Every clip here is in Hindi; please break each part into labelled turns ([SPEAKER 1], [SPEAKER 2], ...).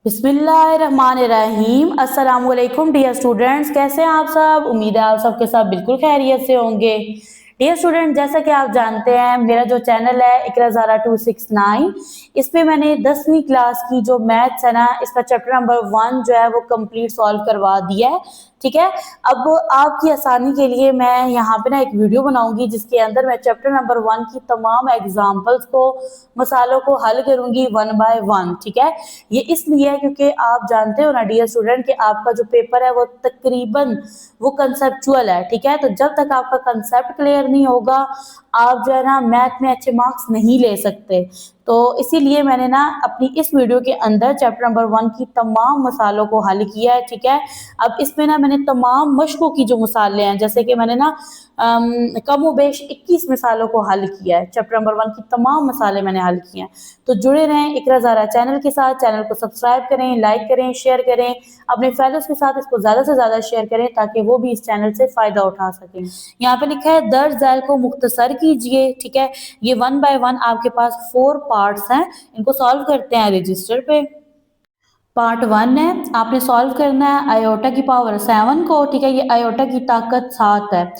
[SPEAKER 1] बिस्मिल्लाहिर्रहमानिर्रहीम। अस्सलाम वालेकुम डियर स्टूडेंट्स, कैसे हैं आप सब। उम्मीद है आप सबके सब बिल्कुल खैरियत से होंगे। डियर स्टूडेंट, जैसा कि आप जानते हैं मेरा जो चैनल है इकरा ज़ारा 269, इस पे मैंने 10वीं क्लास की जो मैथ्स है ना, इसका चैप्टर नंबर 1 जो है वो कंप्लीट सॉल्व करवा दिया है। ठीक है, अब आपकी आसानी के लिए मैं यहाँ पे ना एक वीडियो बनाऊंगी जिसके अंदर मैं चैप्टर नंबर 1 की तमाम एग्जाम्पल्स को, मसालों को हल करूंगी 1 बाय 1। ठीक है, ये इसलिए है क्योंकि आप जानते हो ना डियर स्टूडेंट कि आपका जो पेपर है वो तकरीबन वो कंसेप्चुअल है। ठीक है, तो जब तक आपका कंसेप्ट क्लियर नहीं होगा आप जो है ना मैथ में अच्छे मार्क्स नहीं ले सकते। तो इसीलिए मैंने ना अपनी इस वीडियो के अंदर चैप्टर नंबर 1 की तमाम मसालों को हल किया है। ठीक है, अब इसमें ना मैंने तमाम मशकों की जो मसाले हैं, जैसे कि मैंने ना कम व बेश 21 मिसालों को हल किया है। चैप्टर नंबर 1 की तमाम मसाले मैंने हल किए हैं। तो जुड़े रहें इकरा ज़ारा चैनल के साथ। चैनल को सब्सक्राइब करें, लाइक करें, शेयर करें, अपने फ्रेंड्स के साथ इसको ज़्यादा से ज़्यादा शेयर करें ताकि वो भी इस चैनल से फ़ायदा उठा सकें। यहाँ पे लिखा है दर्ज झैल को मुख्तसर कीजिए। ठीक है, ये 1 बाय 1 आपके पास 4 पार्ट्स हैं, इनको सॉल्व करते हैं रजिस्टर पे। पार्ट 1 है, आपने सॉल्व करना है आयोटा की पावर 7 को। ठीक है, ये आयोटा की ताकत 7 है।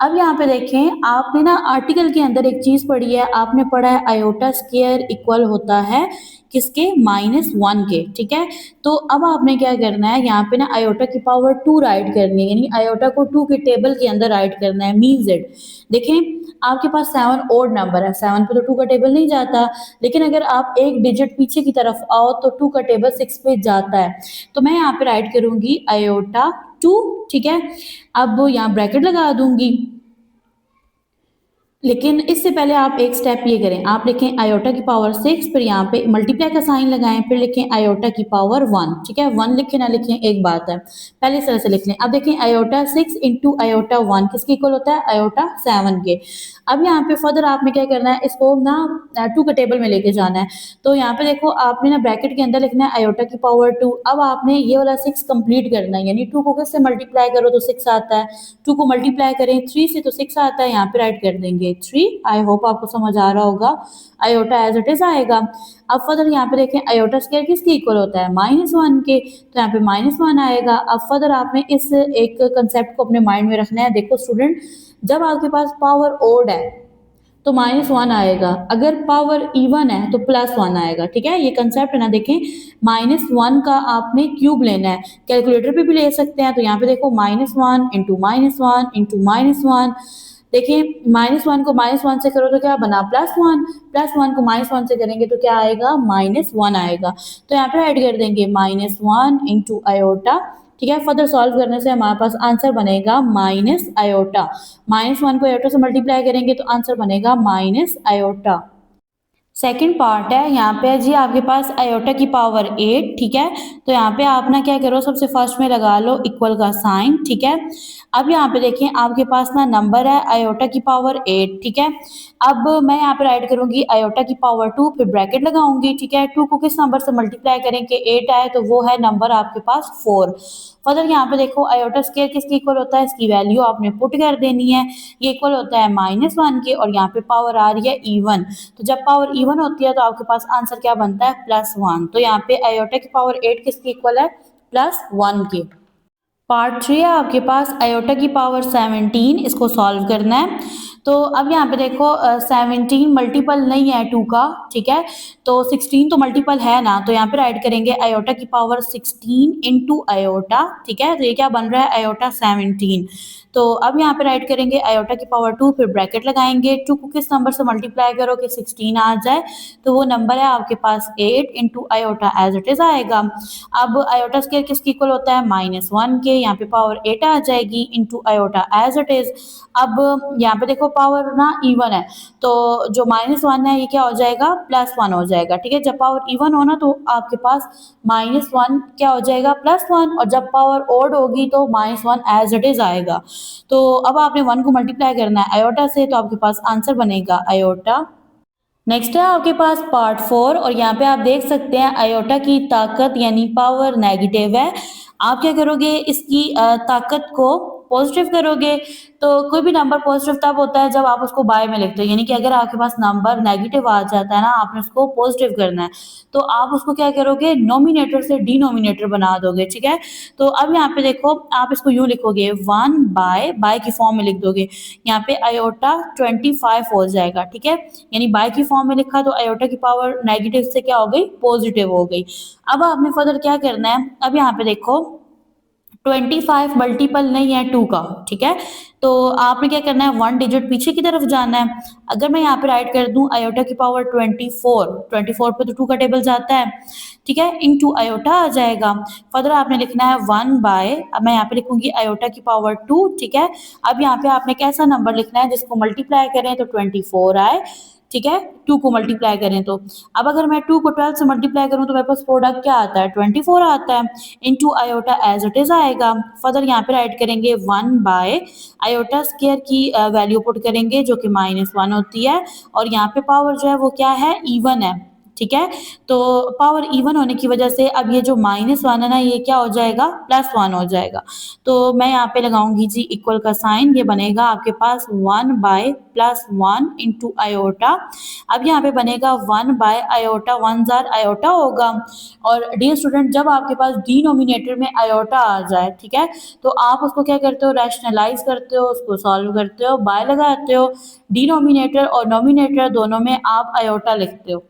[SPEAKER 1] अब यहाँ पे देखें, आपने ना आर्टिकल के अंदर एक चीज पढ़ी है, आपने पढ़ा है आयोटा स्क्वायर इक्वल होता है किसके, -1 के। ठीक है, तो अब आपने क्या करना है, यहाँ पे ना आयोटा की पावर 2 राइट करनी है, यानी आयोटा को 2 के टेबल के अंदर राइट करना है। मीन इट, देखें आपके पास 7 ओड नंबर है, 7 पे तो 2 का टेबल नहीं जाता, लेकिन अगर आप एक डिजिट पीछे की तरफ आओ तो 2 का टेबल 6 पे जाता है। तो मैं यहाँ पे राइट करूंगी आयोटा 2। ठीक है, अब यहाँ ब्रैकेट लगा दूंगी, लेकिन इससे पहले आप एक स्टेप ये करें, आप लिखें आयोटा की पावर 6, फिर यहाँ पे मल्टीप्लाई का साइन लगाएं, फिर लिखें आयोटा की पावर 1। ठीक है, 1 लिखें ना लिखें एक बात है, पहले इस तरह से लिख लें। अब देखें आयोटा 6 इंटू आयोटा 1 किसके इक्वल होता है, आयोटा 7 के। अब यहाँ पे फर्दर आपने क्या करना है, इसको ना 2 के टेबल में लेके जाना है। तो यहाँ पे देखो आपने ना ब्रैकेट के अंदर लिखना है आयोटा की पावर 2। अब आपने ये वाला 6 कंप्लीट करना है, यानी 2 को किससे मल्टीप्लाई करो तो 6 आता है, 2 को मल्टीप्लाई करें 3 से तो 6 आता है, यहाँ पे राइट कर देंगे 3। आई होप आपको समझ आ रहा होगा, आयोटा एज इट इज आएगा। अब फर्दर यहाँ पे देखें आयोटा स्क्वायर किसके इक्वल होता है, -1 के, तो यहाँ पे -1 आएगा। अब फर्दर आपने इस एक कंसेप्ट को अपने माइंड में रखना है। देखो स्टूडेंट, जब आपके पास पावर ओड है तो -1 आएगा, अगर पावर इवन है तो +1 आएगा। ठीक है, ये कंसेप्ट है ना। देखें -1 का आपने क्यूब लेना है, कैलकुलेटर पे भी ले सकते हैं। तो यहाँ पे देखो -1 इंटू -1 इंटू -1, देखिए -1 को -1 से करो तो क्या बना, +1, +1 को -1 से करेंगे तो क्या आएगा, -1 आएगा। तो यहाँ पे ऐड कर देंगे -1 इंटू आयोटा। ठीक है, फर्दर सॉल्व करने से हमारे पास आंसर बनेगा माइनस आयोटा। -1 को आयोटा से मल्टीप्लाई करेंगे तो आंसर बनेगा माइनस आयोटा। सेकंड पार्ट है, यहाँ पे जी आपके पास आयोटा की पावर 8। ठीक है, तो यहाँ पे आप ना क्या करो, सबसे फर्स्ट में लगा लो इक्वल का साइन। ठीक है, अब यहाँ पे देखें आपके पास ना नंबर है आयोटा की पावर 8। ठीक है, अब मैं यहाँ पे राइट करूंगी आयोटा की पावर 2, फिर ब्रैकेट लगाऊंगी। ठीक है, 2 को किस नंबर से मल्टीप्लाई करें कि 8 आए, तो वो है नंबर आपके पास 4। फर्दर यहाँ पे देखो आयोटा स्क्वायर किसके इक्वल होता है, इसकी वैल्यू आपने पुट कर देनी है, ये इक्वल होता है -1 के, और यहाँ पे पावर आ रही है इवन। तो जब पावर इवन होती है तो आपके पास आंसर क्या बनता है, +1। तो यहाँ पे आयोटा की पावर 8 किसकी इक्वल है, +1 के। पार्ट 3 है आपके पास आयोटा की पावर 17, इसको सॉल्व करना है। तो अब यहाँ पे देखो 17 मल्टीपल नहीं है 2 का। ठीक है, तो 16 तो मल्टीपल है ना, तो यहाँ पे राइट करेंगे आयोटा की पावर 16 इंटू आयोटा। ठीक है, तो ये क्या बन रहा है, आयोटा 17। तो अब यहाँ पे राइट करेंगे आयोटा की पावर 2, फिर ब्रैकेट लगाएंगे, 2 को किस नंबर से मल्टीप्लाई करो कि 16 आ जाए, तो वो नंबर है आपके पास 8 into iota as it is आएगा। अब आयोटा स्क्वायर किसकी इक्वल होता है, -1 के, यहाँ पे पावर 8 आ जाएगी into iota as it is. अब यहाँ पे देखो पावर ना इवन है, तो जो -1 है ये क्या हो जाएगा, +1 हो जाएगा। ठीक है, जब पावर इवन हो ना तो आपके पास -1 क्या हो जाएगा, +1, और जब पावर ओड होगी तो -1 एज इट इज आएगा। तो अब आपने 1 को मल्टीप्लाई करना है आयोटा से, तो आपके पास आंसर बनेगा आयोटा। नेक्स्ट है आपके पास पार्ट 4, और यहाँ पे आप देख सकते हैं आयोटा की ताकत यानी पावर नेगेटिव है। आप क्या करोगे, इसकी ताकत को पॉजिटिव करोगे तो कोई भी नंबर पॉजिटिव तब होता है जब आप उसको बाय में लिखते हो, यानी कि अगर आपके पास नंबर नेगेटिव आ जाता है ना, आपने उसको पॉजिटिव करना है तो आप उसको क्या करोगे, नोमिनेटर से डिनोमिनेटर बना दोगे, ठीक है। तो अब यहाँ पे देखो आप इसको यूं लिखोगे 1/बाय की फॉर्म में लिख दोगे, यहाँ पे आयोटा 25 हो जाएगा, ठीक है। यानी बाय की फॉर्म में लिखा तो आयोटा की पावर नेगेटिव से क्या हो गई, पॉजिटिव हो गई। अब आपने फर्दर क्या करना है, अब यहाँ पे देखो 25 मल्टीपल नहीं है 2 का, ठीक है। तो आपने क्या करना है, 1 डिजिट पीछे की तरफ जाना है। अगर मैं यहाँ पे राइट कर दूं आयोटा की पावर 24 पे तो 2 का टेबल जाता है, ठीक है, इनटू आयोटा आ जाएगा। फर्दर आपने लिखना है 1/, अब मैं यहाँ पे लिखूंगी आयोटा की पावर 2, ठीक है। अब यहाँ पे आपने कैसा नंबर लिखना है जिसको मल्टीप्लाई करें तो 24 आए, ठीक है, 2 को मल्टीप्लाई करें तो। अब अगर मैं 2 को 12 से मल्टीप्लाई करूं तो मेरे पास प्रोडक्ट क्या आता है, 24 आता है, into iota as it is आएगा। फर्दर यहाँ पे राइट करेंगे 1/, आयोटा स्क्वायर की वैल्यू पुट करेंगे जो कि -1 होती है, और यहाँ पे पावर जो है वो क्या है, इवन है, ठीक है। तो पावर इवन होने की वजह से अब ये जो -1 है ना, ये क्या हो जाएगा, +1 हो जाएगा। तो मैं यहाँ पे लगाऊंगी जी इक्वल का साइन, ये बनेगा आपके पास 1/+1 इंटू आयोटा। अब यहाँ पे बनेगा 1/आयोटा, 1 जार आयोटा होगा। और डियर स्टूडेंट, जब आपके पास डिनोमिनेटर में आयोटा आ जाए, ठीक है, तो आप उसको क्या करते हो, रैशनलाइज करते हो, उसको सॉल्व करते हो, बाय लगाते हो, डिनोमिनेटर और नोमिनेटर दोनों में आप आयोटा लिखते हो।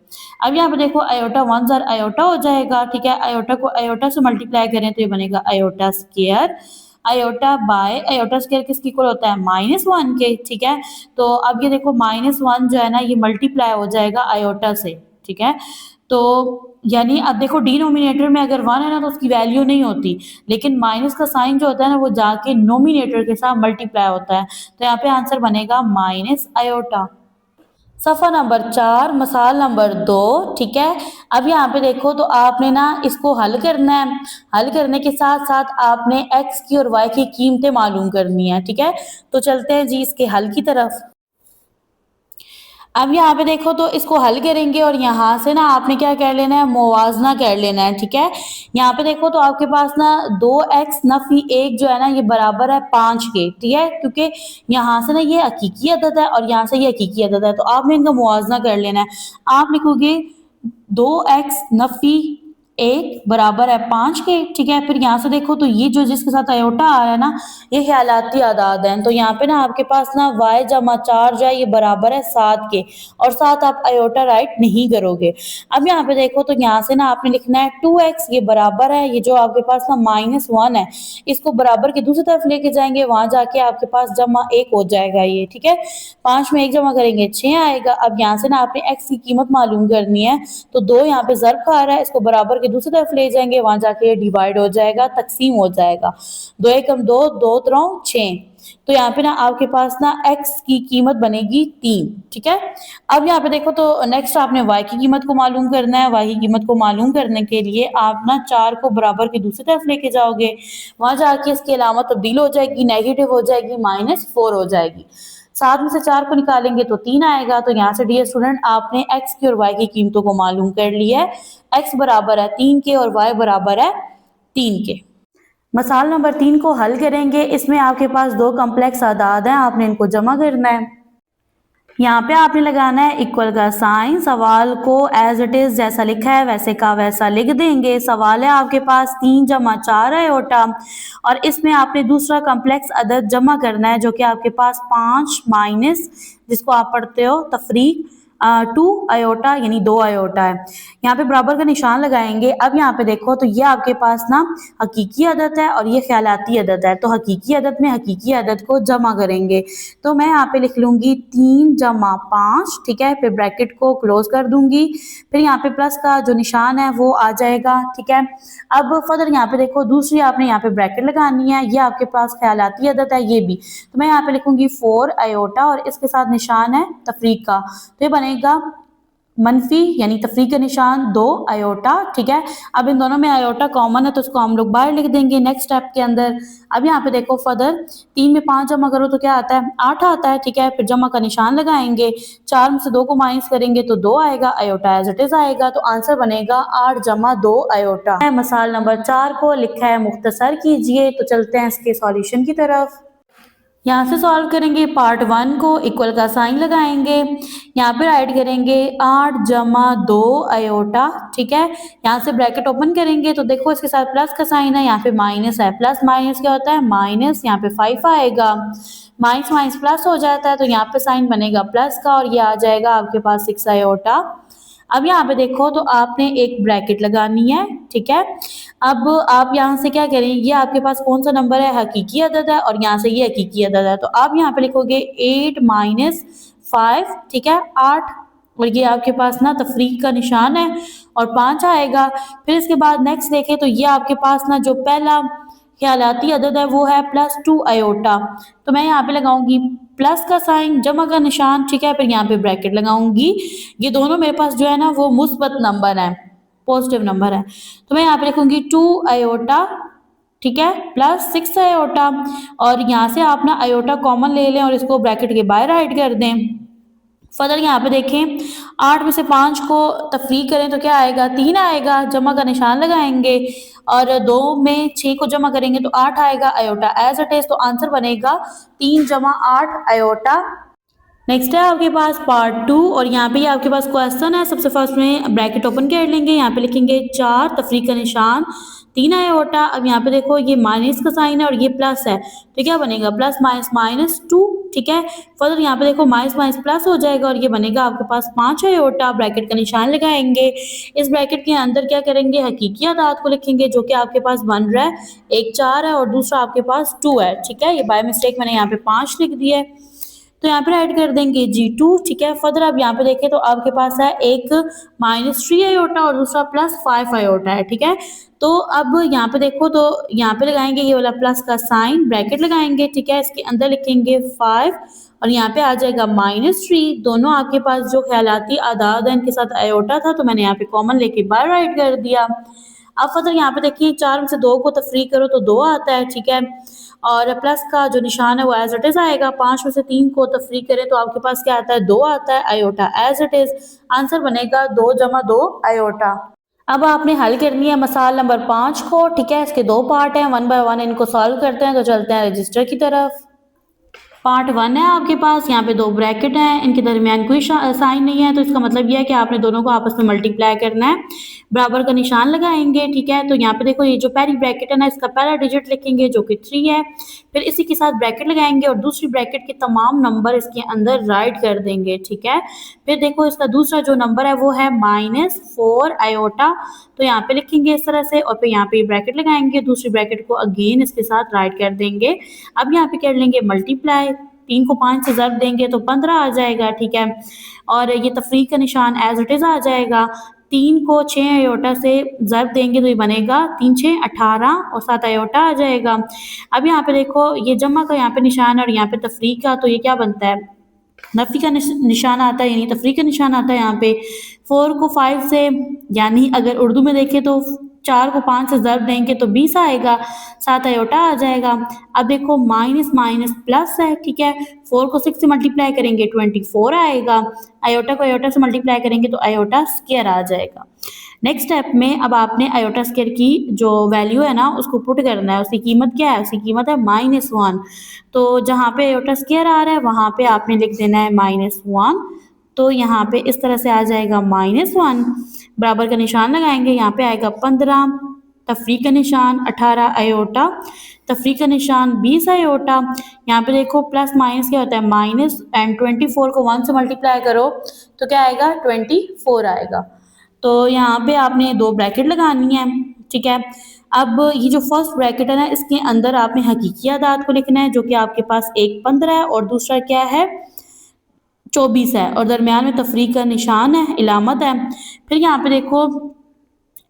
[SPEAKER 1] अब यहाँ पे देखो आयोटा 1 जार आयोटा हो जाएगा, ठीक है। आयोटा को आयोटा से मल्टीप्लाई करें तो ये बनेगा iota square, iota by iota square किसके इक्वल होता है, -1 के, ठीक है। तो अब ये देखो -1 जो है ना, ये मल्टीप्लाई हो जाएगा आयोटा से, ठीक है। तो यानी अब देखो डिनोमिनेटर में अगर 1 है ना तो उसकी वैल्यू नहीं होती, लेकिन माइनस का साइन जो होता है ना वो जाके नोमिनेटर के साथ मल्टीप्लाई होता है। तो यहाँ पे आंसर बनेगा माइनस आयोटा। सफ़ा नंबर 4 मसाल नंबर 2, ठीक है। अब यहाँ पे देखो तो आपने ना इसको हल करना है, हल करने के साथ साथ आपने x की और y की कीमतें मालूम करनी है, ठीक है। तो चलते हैं जी इसके हल की तरफ। अब यहाँ पे देखो तो इसको हल करेंगे और यहाँ से ना आपने क्या कर लेना है, मुवाजना कर लेना है, ठीक है। यहाँ पे देखो तो आपके पास ना 2x नफी 1 जो है ना ये बराबर है 5 के, ठीक है, क्योंकि यहाँ से ना ये हकीकी अदद है और यहाँ से ये हकीकी अदद है, तो आपने इनका मुवाजना कर लेना है। आप लिखोगे 2x नफी 1 बराबर है 5 के, ठीक है। फिर यहाँ से देखो तो ये जो जिसके साथ आयोटा आ रहा है ना, ये ख्यालाती आदाद हैं, तो यहाँ पे ना आपके पास ना y जमा 4 जो है ये बराबर है 7 के, और साथ आप आयोटा राइट नहीं करोगे। अब यहाँ पे देखो तो यहाँ से ना आपने लिखना है 2x ये बराबर है, ये जो आपके पास ना -1 है, इसको बराबर की दूसरी तरफ लेके जाएंगे, वहां जाके आपके पास जमा 1 हो जाएगा ये, ठीक है। 5 में 1 जमा करेंगे 6 आएगा। अब यहाँ से ना आपने x की कीमत मालूम करनी है, तो 2 यहाँ पे ज़र्ब खा रहा है, इसको बराबर की दूसरी तरफ ले जाएंगे, वहां जाके डिवाइड हो जाएगा, तकसीम हो जाएगा, 2 एकम 2, 2 त्रों 6। तो यहाँ पे ना आपके पास ना x की कीमत बनेगी 3, ठीक है। अब यहाँ पे देखो तो नेक्स्ट आपने y की कीमत को मालूम करना है। y की कीमत को मालूम करने के लिए आप ना 4 को बराबर की दूसरी तरफ लेके जाओगे, वहां जाके इसकी अलामत तब्दील हो जाएगी, नेगेटिव हो जाएगी, -4 हो जाएगी। 7 में से 4 को निकालेंगे तो 3 आएगा। तो यहाँ से डियर स्टूडेंट आपने x की और y की कीमतों को मालूम कर लिया है, x बराबर है 3 के और y बराबर है 3 के। मसाल नंबर 3 को हल करेंगे, इसमें आपके पास 2 कम्प्लेक्स आदाद हैं, आपने इनको जमा करना है। यहाँ पे आपने लगाना है इक्वल का साइन, सवाल को एज इट इज जैसा लिखा है वैसे का वैसा लिख देंगे। सवाल है आपके पास 3 जमा 4 आयोटा, और इसमें आपने दूसरा कम्प्लेक्स अदद जमा करना है जो कि आपके पास 5 माइनस जिसको आप पढ़ते हो तफरीक 2 आयोटा यानी 2 आयोटा है। यहाँ पे बराबर का निशान लगाएंगे। अब यहाँ पे देखो तो ये आपके पास ना हकीकी अदद है और ये ख्यालाती अदद है, तो हकीकी अदद में हकीकी अदद को जमा करेंगे। तो मैं यहाँ पे लिख लूंगी 3 जमा 5, ठीक है, फिर ब्रैकेट को क्लोज कर दूंगी, फिर यहाँ पे प्लस का जो निशान है वो आ जाएगा, ठीक है। अब फर्दर यहाँ पे देखो दूसरी आपने यहाँ पे ब्रैकेट लगानी है, ये आपके पास ख्यालाती अदद है ये भी, तो मैं यहाँ पे लिखूंगी 4 आयोटा और इसके साथ निशान है तफरीक का, तो ये बनेगा मनफी यानी तफरीक का निशान 2 आयोटा, ठीक है। अब इन दोनों में आयोटा कॉमन है तो उसको हम लोग बाहर लिख देंगे नेक्स्ट स्टेप के अंदर। अब यहाँ पे देखो फर्दर 3 में 5 जमा करो तो क्या आता है, 8 आता है, ठीक है। फिर जमा का निशान लगाएंगे, 4 में से 2 को माइनस करेंगे तो 2 आएगा, आयोटा एज इट इज आएगा, तो आंसर बनेगा 8 जमा 2 आयोटा। मसाल नंबर 4 को लिखा है मुख्तसर कीजिए, तो चलते हैं इसके सॉल्यूशन की तरफ। यहाँ से सॉल्व करेंगे पार्ट 1 को, इक्वल का साइन लगाएंगे, यहाँ पे राइट करेंगे 8 जमा 2 आयोटा, ठीक है। यहाँ से ब्रैकेट ओपन करेंगे तो देखो इसके साथ प्लस का साइन है, यहाँ पे माइनस है, प्लस माइनस क्या होता है माइनस, यहाँ पे 5 आएगा, माइनस माइनस प्लस हो जाता है तो यहाँ पे साइन बनेगा प्लस का और ये आ जाएगा आपके पास 6 आयोटा। अब यहाँ पे देखो तो आपने एक ब्रैकेट लगानी है, ठीक है। अब आप यहाँ से क्या करें, ये आपके पास कौन सा नंबर है, हकीकी अदद है और यहाँ से ये हकीकी अदद है, तो आप यहाँ पे लिखोगे 8 माइनस 5, ठीक है 8, और ये आपके पास ना तफरीक का निशान है और 5 आएगा। फिर इसके बाद नेक्स्ट देखें तो ये आपके पास ना जो पहला ख्यालाती अदद है वो है +2 आयोटा, तो मैं यहाँ पे लगाऊंगी प्लस का साइन, जमा का निशान, ठीक है, फिर यहाँ पे ब्रैकेट लगाऊंगी। ये दोनों मेरे पास जो है ना वो मुस्बत नंबर है, पॉजिटिव नंबर है, तो मैं यहाँ पे लिखूंगी 2 आयोटा, ठीक है, प्लस 6 आयोटा, और यहाँ से आप ना आयोटा कॉमन ले लें और इसको ब्रैकेट के बाहर राइट कर दें। फर्दर यहाँ पे देखें 8 में से 5 को तफरीक करें तो क्या आएगा 3 आएगा, जमा का निशान लगाएंगे और 2 में 6 को जमा करेंगे तो 8 आएगा आयोटा एज इट इज, तो आंसर बनेगा 3 जमा 8 आयोटा। नेक्स्ट है आपके पास पार्ट 2 और यहाँ पे आपके पास क्वेश्चन है। सबसे फर्स्ट में ब्रैकेट ओपन कर लेंगे, यहाँ पे लिखेंगे 4 तफरीक का निशान 3 आयोटा। अब यहाँ पे देखो ये माइनस का साइन है और ये प्लस है तो क्या बनेगा प्लस माइनस माइनस 2, ठीक है। फर्दर यहाँ पे देखो माइनस माइनस प्लस हो जाएगा और ये बनेगा आपके पास 5 आयोटा, ब्रैकेट का निशान लगाएंगे। इस ब्रैकेट के अंदर क्या करेंगे हकीकी अदाद को लिखेंगे जो कि आपके पास बन रहा है, एक 4 है और दूसरा आपके पास 2 है, ठीक है। ये बाय मिस्टेक मैंने यहाँ पे 5 लिख दिया है तो यहाँ पे ऐड कर देंगे G2, ठीक है। फर्दर अब यहाँ पे देखें तो आपके पास है एक -3 आयोटा और दूसरा +5 आयोटा है, ठीक है। तो अब यहाँ पे देखो तो यहाँ पे लगाएंगे ये वाला प्लस का साइन, ब्रैकेट लगाएंगे, ठीक है, इसके अंदर लिखेंगे 5 और यहाँ पे आ जाएगा -3। दोनों आपके पास जो ख्यालाती आदाद है इनके साथ आयोटा था तो मैंने यहाँ पे कॉमन लेके बाहर राइट कर दिया। अब फर्दर यहाँ पे देखिए 4 में से 2 को तफरीक करो तो 2 आता है, ठीक है, और प्लस का जो निशान है वो एज इट इज आएगा। 5 में से 3 को तफरीक करें तो आपके पास क्या आता है 2 आता है iota as it is, answer बनेगा 2 जमा 2 आयोटा। अब आपने हल करनी है मसाल नंबर 5 को, ठीक है। इसके 2 पार्ट हैं, 1 बाय 1 इनको सॉल्व करते हैं। तो चलते हैं रजिस्टर की तरफ। पार्ट 1 है आपके पास, यहाँ पे 2 ब्रैकेट हैं, इनके दरमियान कोई साइन नहीं है तो इसका मतलब यह है कि आपने दोनों को आपस में मल्टीप्लाई करना है, बराबर का निशान लगाएंगे, ठीक है। तो यहाँ पे देखो ये जो पहली ब्रैकेट है ना इसका पहला डिजिट लिखेंगे जो कि 3 है, फिर इसी के साथ ब्रैकेट लगाएंगे और दूसरी ब्रैकेट के तमाम नंबर इसके अंदर राइट कर देंगे, ठीक है। फिर देखो इसका दूसरा जो नंबर है वो है -4 आयोटा, तो यहाँ पे लिखेंगे इस तरह से और फिर यहाँ पे ब्रैकेट लगाएंगे, दूसरी ब्रैकेट को अगेन इसके साथ राइट कर देंगे। अब यहाँ पे कर लेंगे मल्टीप्लाई, 3 को 5 से ज़रब देंगे तो 15 आ जाएगा, ठीक है, और ये तफरीक का निशान एज इट इज़ आ जाएगा। 3 को 6 आयोटा से ज़रब देंगे तो ये बनेगा 3 6 18 और 7 आयोटा आ जाएगा। अब यहाँ पे देखो ये जमा का यहाँ पे निशान है और यहाँ पे तफरीक का, तो ये क्या बनता है नफ़ी का निशान आता है, यानी तफरीक का निशान आता है यहाँ पे। 4 को 5 से, यानी अगर उर्दू में देखें तो 4 को 5 से ज़रब देंगे तो 20 आएगा, 7 आयोटा आ जाएगा। अब देखो माइनस माइनस प्लस है, ठीक है, 4 को 6 से मल्टीप्लाई करेंगे 24 आएगा, आयोटा को आयोटा से मल्टीप्लाई करेंगे तो आयोटा स्क्वायर आ जाएगा। नेक्स्ट स्टेप में अब आपने आयोटा स्क्वायर की जो वैल्यू है ना उसको पुट करना है, उसकी कीमत क्या है, उसकी कीमत है -1। तो जहाँ पे आयोटा स्क्वायर आ रहा है वहाँ पे आपने लिख देना है -1, तो यहाँ पे इस तरह से आ जाएगा -1, बराबर का निशान लगाएंगे, यहाँ पे आएगा 15, तफरीक का निशान 18 आयोटा, तफरीक का निशान 20 आयोटा। यहाँ पे देखो प्लस माइनस क्या होता है माइनस, एंड 24 को 1 से मल्टीप्लाई करो तो क्या आएगा 24 आएगा। तो यहाँ पे आपने 2 ब्रैकेट लगानी है, ठीक है। अब ये जो फर्स्ट ब्रैकेट है ना इसके अंदर आपने हकीकी आदाद को लिखना है जो कि आपके पास एक 15 है और दूसरा क्या है 24 है और दरमियान में तफरीक का निशान है, इलामत है। फिर यहाँ पे देखो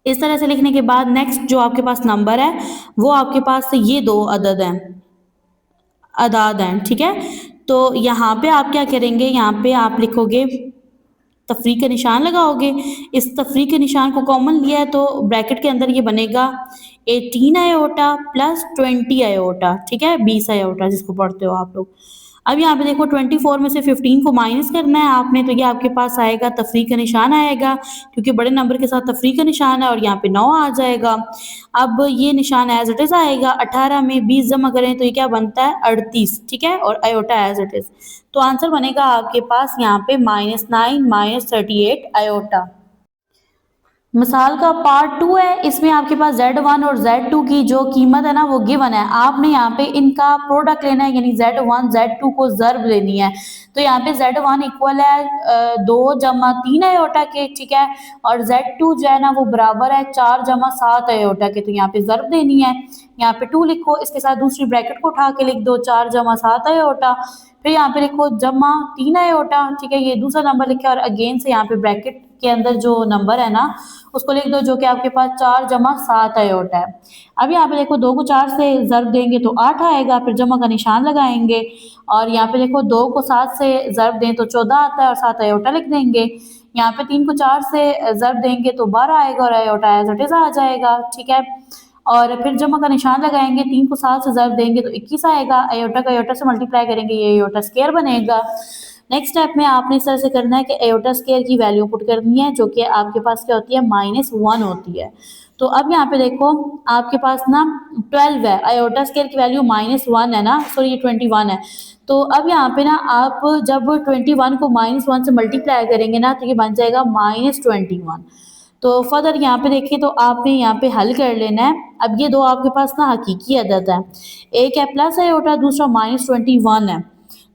[SPEAKER 1] इस तरह से लिखने के बाद नेक्स्ट जो आपके पास नंबर है वो आपके पास ये 2 अदद हैं, आदाद हैं, ठीक है। तो यहाँ पे आप क्या करेंगे, यहाँ पे आप लिखोगे तफरीक का निशान लगाओगे, इस तफरीक के निशान को कॉमन लिया है तो ब्रैकेट के अंदर ये बनेगा 18 आयोटा +20 आयोटा, ठीक है, 20 आयोटा जिसको पढ़ते हो आप लोग। अब यहाँ पे देखो 24 में से 15 को माइनस करना है आपने, तो ये आपके पास आएगा तफरीक का निशान आएगा, क्योंकि बड़े नंबर के साथ तफरीक का निशान है और यहाँ पे 9 आ जाएगा। अब ये निशान एज इट इज आएगा, 18 में 20 जमा करें तो ये क्या बनता है 38, ठीक है, और आयोटा एज इट इज। तो आंसर बनेगा आपके पास यहाँ पे -9 -38 आयोटा। मिसाल का पार्ट 2 है, इसमें आपके पास Z1 और Z2 की जो कीमत है ना वो गिवन है, आपने यहाँ पे इनका प्रोडक्ट लेना है, यानी Z1 Z2 को ज़र्ब लेनी है। तो यहाँ पे Z1 इक्वल है 2 जमा 3 आयोटा के, ठीक है, और Z2 जो है ना वो बराबर है 4 जमा 7 आयोटा के, तो यहाँ पे ज़र्ब देनी है। यहाँ पे 2 लिखो, इसके साथ दूसरी ब्रैकेट को उठा के लिख दो 4 जमा 7 आयोटा, फिर यहाँ पे लिखो जमा 3 आयोटा, ठीक है, ये दूसरा नंबर लिखा और अगेन से यहाँ पे ब्रैकेट के अंदर जो नंबर है ना उसको लिख दो, जो कि आपके पास 4 जमा 7 आयोटा है। अब यहाँ पे देखो 2 को 4 से ज़र्ब देंगे तो 8 आएगा, फिर जमा का निशान लगाएंगे, और यहाँ पे देखो 2 को 7 से ज़र्ब दें तो 14 आता है और 7 आयोटा लिख देंगे। यहाँ पे 3 को 4 से ज़र्ब देंगे तो 12 आएगा और आयोटा एज इट इज आ जाएगा, ठीक है, और फिर जमा का निशान लगाएंगे, 3 को 7 से ज़र्ब देंगे तो 21 आएगा, आयोटा का आयोटा से मल्टीप्लाई करेंगे, ये आयोटा स्क्वायर बनेगा। नेक्स्ट स्टेप में आपने इस तरह से करना है कि आयोटा स्क्वायर की वैल्यू पुट करनी है, जो कि आपके पास क्या होती है -1 होती है। तो अब यहाँ पे देखो आपके पास ना 12 है, आयोटा स्क्वायर की वैल्यू -1 है ना, सॉरी ये 21 है। तो अब यहाँ पे ना आप जब 21 को -1 से मल्टीप्लाई करेंगे ना तो ये बन जाएगा -21। तो फर्दर यहाँ पे देखिए तो आपने यहाँ पे हल कर लेना है। अब ये दो आपके पास ना हकीकी अदद है, एक है प्लस आयोटा, दूसरा -21 है।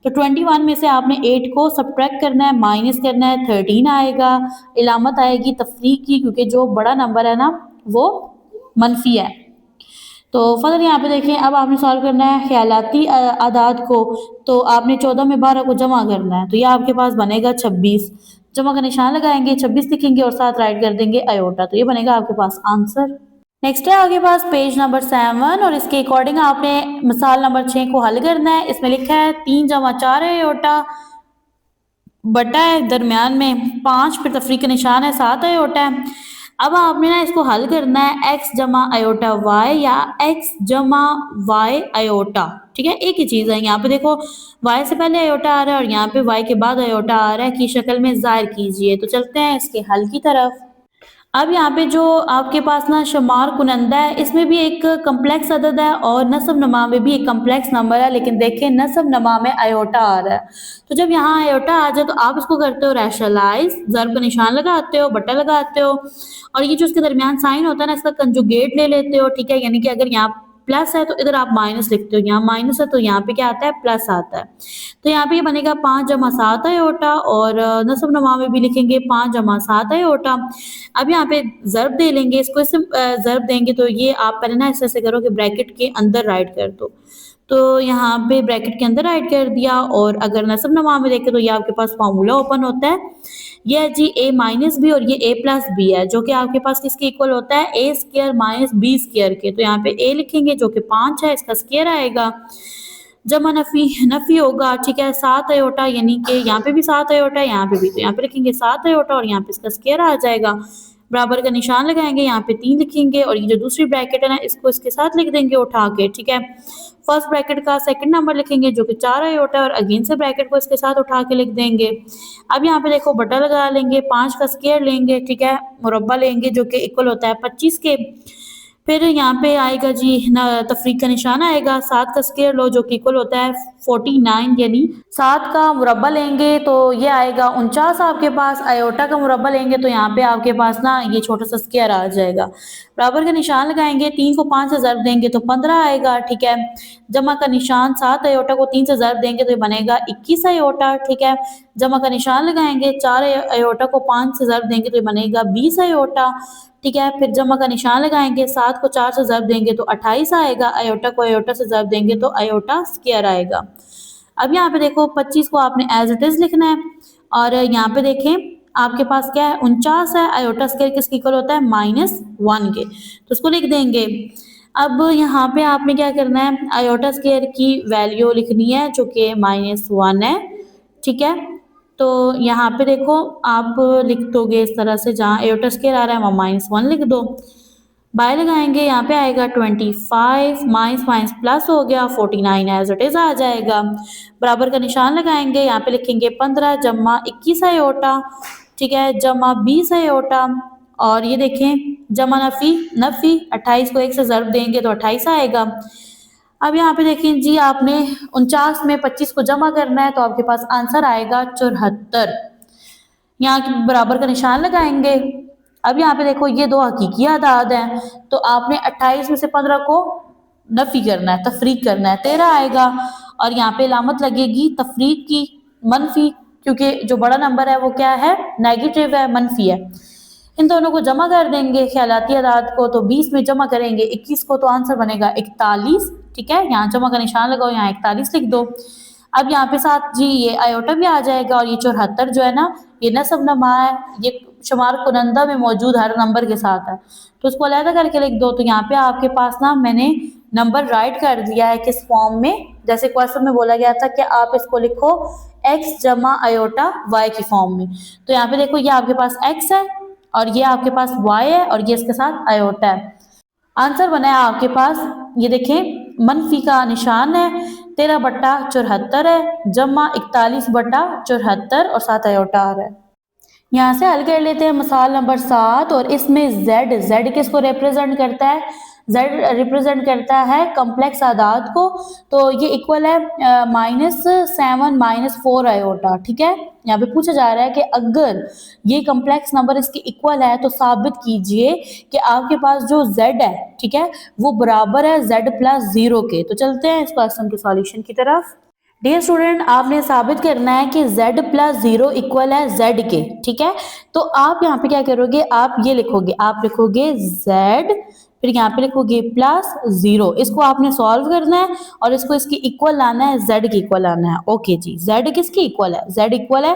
[SPEAKER 1] तो 21 में से आपने 8 को सब्ट्रैक्ट करना है, माइनस करना है, 13 आएगा, इलामत आएगी तफरीक की, क्योंकि जो बड़ा नंबर है ना वो मनफी है। तो फर्दर यहाँ पे देखें, अब आपने सॉल्व करना है ख्यालाती आदाद को, तो आपने 14 में 12 को जमा करना है, तो यह आपके पास बनेगा 26, जमा का निशान लगाएंगे, 26 लिखेंगे और साथ राइट कर देंगे आयोटा, तो ये बनेगा आपके पास आंसर। नेक्स्ट है आपके पास पेज नंबर 7 और इसके अकॉर्डिंग आपने मिसाल नंबर 6 को हल करना है। इसमें लिखा है 3 जमा 4 आयोटा बटा है दरमियान में 5, फिर तफरीक का निशान है 7 आयोटा है। अब आपने ना इसको हल करना है एक्स जमा आयोटा वाई या एक्स जमा वाई आयोटा, ठीक है, एक ही चीज़ है। यहाँ पे देखो वाई से पहले आयोटा आ रहा है और यहाँ पे वाई के बाद आयोटा आ रहा है की शक्ल में ज़ाहिर कीजिए। तो चलते हैं इसके हल की तरफ। अब यहाँ पे जो आपके पास ना शुमार कुनंदा है, इसमें भी एक कम्प्लेक्स अदद है और नस्ब नमा में भी एक कम्प्लेक्स नंबर है, लेकिन देखें नस्ब नमा में आयोटा आ रहा है। तो जब यहाँ आयोटा आ जाए तो आप इसको करते हो रैशनलाइज, ज़र्ब का निशान लगाते हो, बटा लगाते हो, और ये जो इसके दरमियान साइन होता है ना इसका कंजुगेट ले लेते हो, ठीक है, यानी कि अगर यहाँ प्लस है तो इधर आप माइनस लिखते हो, यहाँ माइनस है तो यहाँ पे क्या आता है प्लस आता है। तो यहाँ पे ये बनेगा 5 जमा 7 आयोटा, और नस्ब नमा में भी लिखेंगे 5 जमा 7 आयोटा। अब यहाँ पे ज़र्ब दे लेंगे, इसको इससे ज़र्ब देंगे, तो ये आप पहले ना ऐसे करो कि ब्रैकेट के अंदर राइट कर दो। तो यहाँ पे ब्रैकेट के अंदर राइट कर दिया, और अगर नस्ब नमा में देखें तो ये आपके पास फार्मूला ओपन होता है, ये है जी a माइनस बी और ये a प्लस बी है, जो कि आपके पास किसके इक्वल होता है a square minus B square के। तो यहाँ पे a लिखेंगे जो कि 5 है, इसका स्क्वायर आएगा, जमा नफी होगा, ठीक है, 7 आयोटा, यानी कि यहाँ पे भी 7 आयोटा है, यहाँ पे भी, तो यहाँ पे लिखेंगे 7 आयोटा और यहाँ पे इसका स्क्वायर आ जाएगा, बराबर का निशान लगाएंगे, यहाँ पे 3 लिखेंगे और ये जो दूसरी ब्रैकेट है ना इसको इसके साथ लिख देंगे उठा के, ठीक है। फर्स्ट ब्रैकेट का सेकंड नंबर लिखेंगे जो कि 4 आयोटा है और अगेन से ब्रैकेट को इसके साथ उठा के लिख देंगे। अब यहाँ पे देखो बटा लगा लेंगे, 5 का स्क्वायर लेंगे, ठीक है, मुरब्बा लेंगे जो कि इक्वल होता है 25 के। फिर यहाँ पे आएगा जी ना तफरीक का निशान आएगा, 7 का स्क्वायर लो जो कि इक्वल होता है 49, यानी 7 का मुरब्बा लेंगे तो ये आएगा 49 आपके पास, आयोटा का मुरब्बा लेंगे तो यहाँ पे आपके पास ना ये छोटा सा स्क्वायर आ जाएगा, बराबर का निशान लगाएंगे, 3 को 5 से ज़र्ब देंगे तो 15 आएगा, ठीक है, जमा का निशान 7 आयोटा को 3 से ज़र्ब देंगे तो ये बनेगा 21 आयोटा, ठीक है, जमा का निशान लगाएंगे, 4 आयोटा को 5 से ज़र्ब देंगे तो ये बनेगा 20 आयोटा, ठीक है, फिर जमा का निशान लगाएंगे, 7 को 4 से ज़र्ब देंगे तो 28 आएगा, आयोटा को आयोटा से ज़र्ब देंगे तो आयोटा स्क्वायर आएगा। अब यहाँ पे देखो 25 को आपने एज इट इज़ लिखना है, और यहाँ पे देखें आपके पास क्या है 49 है, आयोटा स्क्वायर किसके इक्वल होता है -1 के, तो उसको लिख देंगे। अब यहाँ पे आपने क्या करना है, आयोटा स्क्वायर की वैल्यू लिखनी है जो कि -1 है, ठीक है। तो यहाँ पे देखो आप लिख दोगे इस तरह से, जहाँ आयोटा स्क्वायर आ रहा है वहाँ -1 लिख दो। बाय लगाएंगे, यहाँ पे आएगा 25, माइनस माइनस प्लस हो गया, 49 एज इट इज आ जाएगा। बराबर का निशान लगाएंगे, यहाँ पे लिखेंगे 15 जमा 21 आयोटा, ठीक है, जमा 20 आयोटा, और ये देखें जमा नफी नफी, 28 को 1 से ज़र्ब देंगे तो 28 आएगा। अब यहाँ पे देखें जी, आपने 49 में 25 को जमा करना है तो आपके पास आंसर आएगा 74। यहाँ के बराबर का निशान लगाएंगे। अब यहाँ पे देखो ये दो हकीकी आदाद हैं, तो आपने 28 में से 15 को नफी करना है, तफरीक करना है, 13 आएगा। और यहाँ पे अलामत लगेगी तफरीक की, मनफी, क्योंकि जो बड़ा नंबर है वो क्या है, नेगेटिव है, मनफी है। इन दोनों को जमा कर देंगे ख्यालाती आदाद को, तो 20 में जमा करेंगे 21 को तो आंसर बनेगा 41, ठीक है। यहाँ जमा का निशान लगाओ, यहाँ 41 लिख दो। अब यहाँ पे साथ जी ये आयोटा भी आ जाएगा, और ये 74 जो है ना, ये नसब नमा है, ये शुमार कुनंदा में मौजूद हर नंबर के साथ है, तो उसको अलहदा करके लिख दो। तो यहाँ पे आपके पास ना मैंने नंबर राइट कर दिया है किस फॉर्म में, जैसे क्वेश्चन में बोला गया था कि आप इसको लिखो x जमा आयोटा y की फॉर्म में। तो यहाँ पे देखो ये आपके पास x है और ये आपके पास y है और ये इसके साथ आयोटा है। आंसर बना है आपके पास, ये देखें मनफी का निशान है, 13/74 है, जमा 41/74 और साथ आयोटा आ रहा है। यहाँ से हल कर लेते हैं मिसाल नंबर 7, और इसमें z किसको रिप्रेजेंट करता है, z रिप्रेजेंट करता है कम्प्लेक्स आदाद को, तो ये इक्वल है -7 -4 आयोटा, ठीक है। यहाँ पे पूछा जा रहा है कि अगर ये कम्प्लेक्स नंबर इसके इक्वल है तो साबित कीजिए कि आपके पास जो z है, ठीक है, वो बराबर है z+0 के। तो चलते हैं इस क्वेश्चन के सॉल्यूशन की तरफ। डियर स्टूडेंट, आपने साबित करना है कि z+0 इक्वल है z के, ठीक है। तो आप यहाँ पे क्या करोगे, आप ये लिखोगे, आप लिखोगे z, फिर यहाँ पे लिखोगे +0, इसको आपने सॉल्व करना है और इसको इसकी इक्वल लाना है, z की इक्वल लाना है। ओके जी, z किसकी इक्वल है, z इक्वल है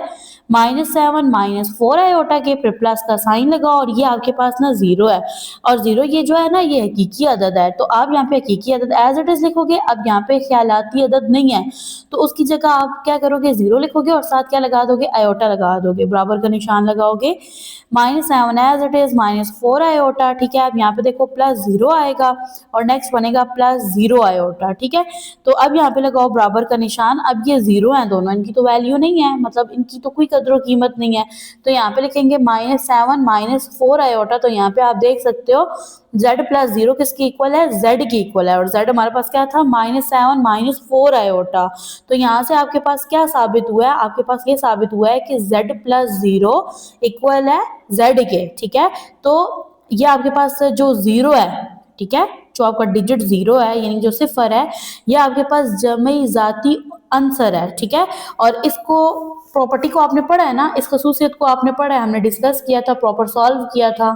[SPEAKER 1] -7 -4 आयोटा के, फिर प्लस का साइन लगाओ और ये आपके पास ना 0 है, और 0 ये जो है ना ये हकीकी अदद है, तो आप यहाँ पे हकीकी अदद एज इट इज लिखोगे। अब यहाँ पे ख्यालाती अदद नहीं है तो उसकी जगह आप क्या करोगे, 0 लिखोगे और साथ क्या लगा दोगे, आयोटा लगा दोगे, बराबर का निशान लगाओगे, -7 एज इट इज -4 आयोटा, ठीक है। अब यहाँ पे देखो +0 आएगा और नेक्स्ट बनेगा +0 आयोटा, ठीक है। तो अब यहाँ पे लगाओ बराबर का निशान। अब ये 0 है दोनों, इनकी तो वैल्यू नहीं है, मतलब इनकी तो कोई कदर कीमत नहीं है, तो यहाँ पे लिखेंगे -7 -4 आयोटा। तो यहाँ पे आप देख सकते हो z+0 किसकी इक्वल है, z की इक्वल है, और z हमारे पास क्या था, -7 -4 आयोटा। तो यहाँ से आपके पास क्या साबित हुआ है, आपके पास ये साबित हुआ है कि z+0 इक्वल है z के, ठीक है। तो ये आपके पास जो 0 है, ठीक है, जो आपका डिजिट 0 है यानी जो सिफर है, ये आपके पास जमई जाती आंसर है, ठीक है। और इसको प्रॉपर्टी को आपने पढ़ा है ना, इस खसूसियत को आपने पढ़ा है, हमने डिस्कस किया था, प्रॉपर सॉल्व किया था।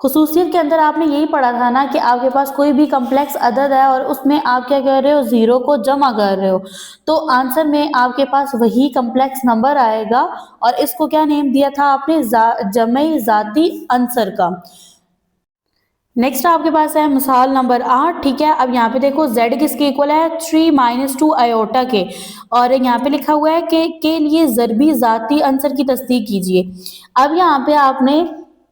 [SPEAKER 1] खुसूसियत के अंदर आपने यही पढ़ा था ना कि आपके पास कोई भी कम्प्लेक्स अदद है और उसमें आप क्या कर रहे हो, 0 को जमा कर रहे हो, तो आंसर में आपके पास वही कम्प्लेक्स नंबर आएगा, और इसको क्या नेम दिया था आपने, जमई जाती आंसर का। नेक्स्ट आपके पास है मिसाल नंबर 8, ठीक है। अब यहाँ पे देखो z किसके इक्वल है, 3 - 2 आयोटा के, और यहाँ पे लिखा हुआ है कि के लिए ज़रबी जाती आंसर की तस्दीक कीजिए। अब यहाँ पे आपने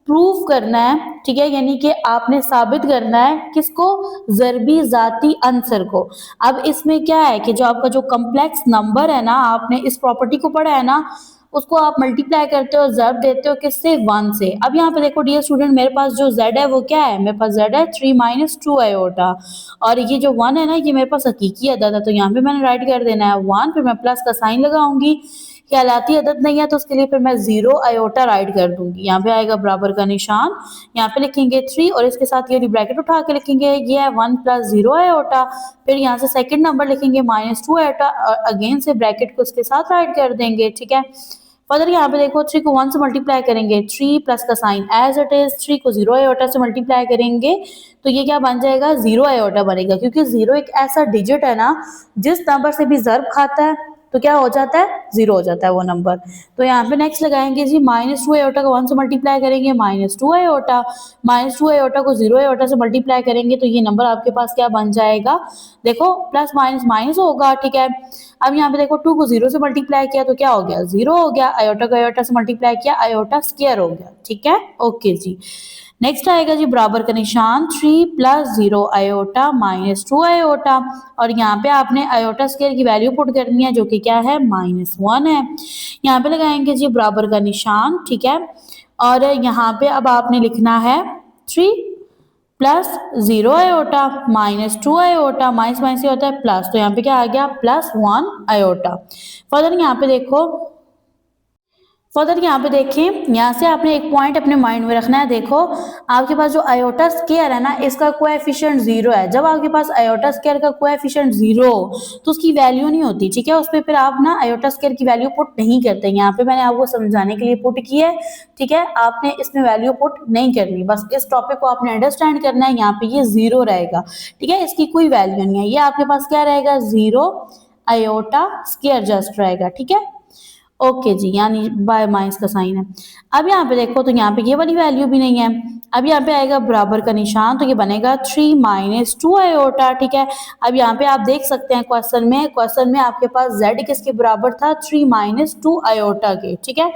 [SPEAKER 1] प्रूव करना है, ठीक है, यानी कि आपने साबित करना है किसको, ज़रबी जाती आंसर को। अब इसमें क्या है कि जो आपका जो कम्प्लेक्स नंबर है ना, आपने इस प्रॉपर्टी को पढ़ा है ना, उसको आप मल्टीप्लाई करते हो, ज़र्ब देते हो किससे, 1 से। अब यहाँ पे देखो डियर स्टूडेंट, मेरे पास जो z है वो क्या है, मेरे पास z है 3 - 2 आयोटा, और ये जो 1 है ना ये मेरे पास हकीकी अदद है, तो यहाँ पे मैंने राइट कर देना है 1, फिर मैं प्लस का साइन लगाऊंगी, ख्यालाती अदद नहीं है तो उसके लिए फिर मैं 0 आयोटा राइट कर दूंगी। यहाँ पे आएगा बराबर का निशान, यहाँ पे लिखेंगे 3 और इसके साथ ये ब्रैकेट उठा के लिखेंगे, ये है 1 + 0 आयोटा, फिर यहाँ से सेकंड नंबर लिखेंगे -2 आयोटा, और अगेन से ब्रैकेट को उसके साथ राइट कर देंगे, ठीक है। फर्दर यहाँ पे देखो 3 को 1 से मल्टीप्लाई करेंगे, 3 प्लस का साइन एज इट इज, 3 को 0 आयोटा से मल्टीप्लाई करेंगे तो ये क्या बन जाएगा, 0 आयोटा बनेगा, क्योंकि 0 एक ऐसा डिजिट है ना जिस नंबर से भी ज़र्ब खाता है तो क्या हो जाता है, 0 हो जाता है वो नंबर। तो यहाँ पे नेक्स्ट लगाएंगे जी, -2 आयोटा को 1 से मल्टीप्लाई करेंगे, -2 आयोटा, -2 आयोटा को 0 आयोटा से मल्टीप्लाई करेंगे तो ये नंबर आपके पास क्या बन जाएगा, देखो प्लस माइनस माइनस होगा, ठीक है। अब यहाँ पे देखो 2 को 0 से मल्टीप्लाई किया तो क्या हो गया, 0 हो गया, आयोटा को आयोटा से मल्टीप्लाई किया, आयोटा स्क्वायर हो गया, ठीक है। ओके जी, नेक्स्ट आएगा जी बराबर का निशान 3 प्लस 0 आयोटा माइनस 2 आयोटा, और यहाँ पे आपने आयोटा स्क्वायर की वैल्यू पुट करनी है जो कि क्या है -1 है। यहाँ पे लगाएंगे जी बराबर का निशान, ठीक है, और यहाँ पे अब आपने लिखना है 3 plus 0 iota minus 2 iota, minus minus ये होता है प्लस, तो यहाँ पे क्या आ गया +1 आयोटा। फर्दर यहाँ पे देखो, फर्दर यहाँ पे देखें, यहाँ से आपने एक पॉइंट अपने माइंड में रखना है। देखो आपके पास जो आयोटा स्क्वायर है ना, इसका कोएफिशिएंट 0 है। जब आपके पास आयोटा स्क्वायर का कोएफिशिएंट 0 हो तो उसकी वैल्यू नहीं होती, ठीक है, उस पर फिर आप ना आयोटा स्क्वायर की वैल्यू पुट नहीं करते। यहाँ पे मैंने आपको समझाने के लिए पुट की है, ठीक है, आपने इसमें वैल्यू पुट नहीं करनी, बस इस टॉपिक को आपने अंडरस्टैंड करना है। यहाँ पे ये 0 रहेगा, ठीक है, इसकी कोई वैल्यू नहीं है, ये आपके पास क्या रहेगा 0 आयोटा स्क्वायर जस्ट रहेगा, ठीक है। ओके जी, यानी बाय माइनस का साइन है। अब यहाँ पे देखो तो यहाँ पे ये वाली वैल्यू भी नहीं है। अब यहाँ पे आएगा बराबर का निशान, तो ये बनेगा 3 माइनस 2 आयोटा, ठीक है। अब यहाँ पे आप देख सकते हैं क्वेश्चन में आपके पास z किसके बराबर था 3 माइनस 2 आयोटा के, ठीक है।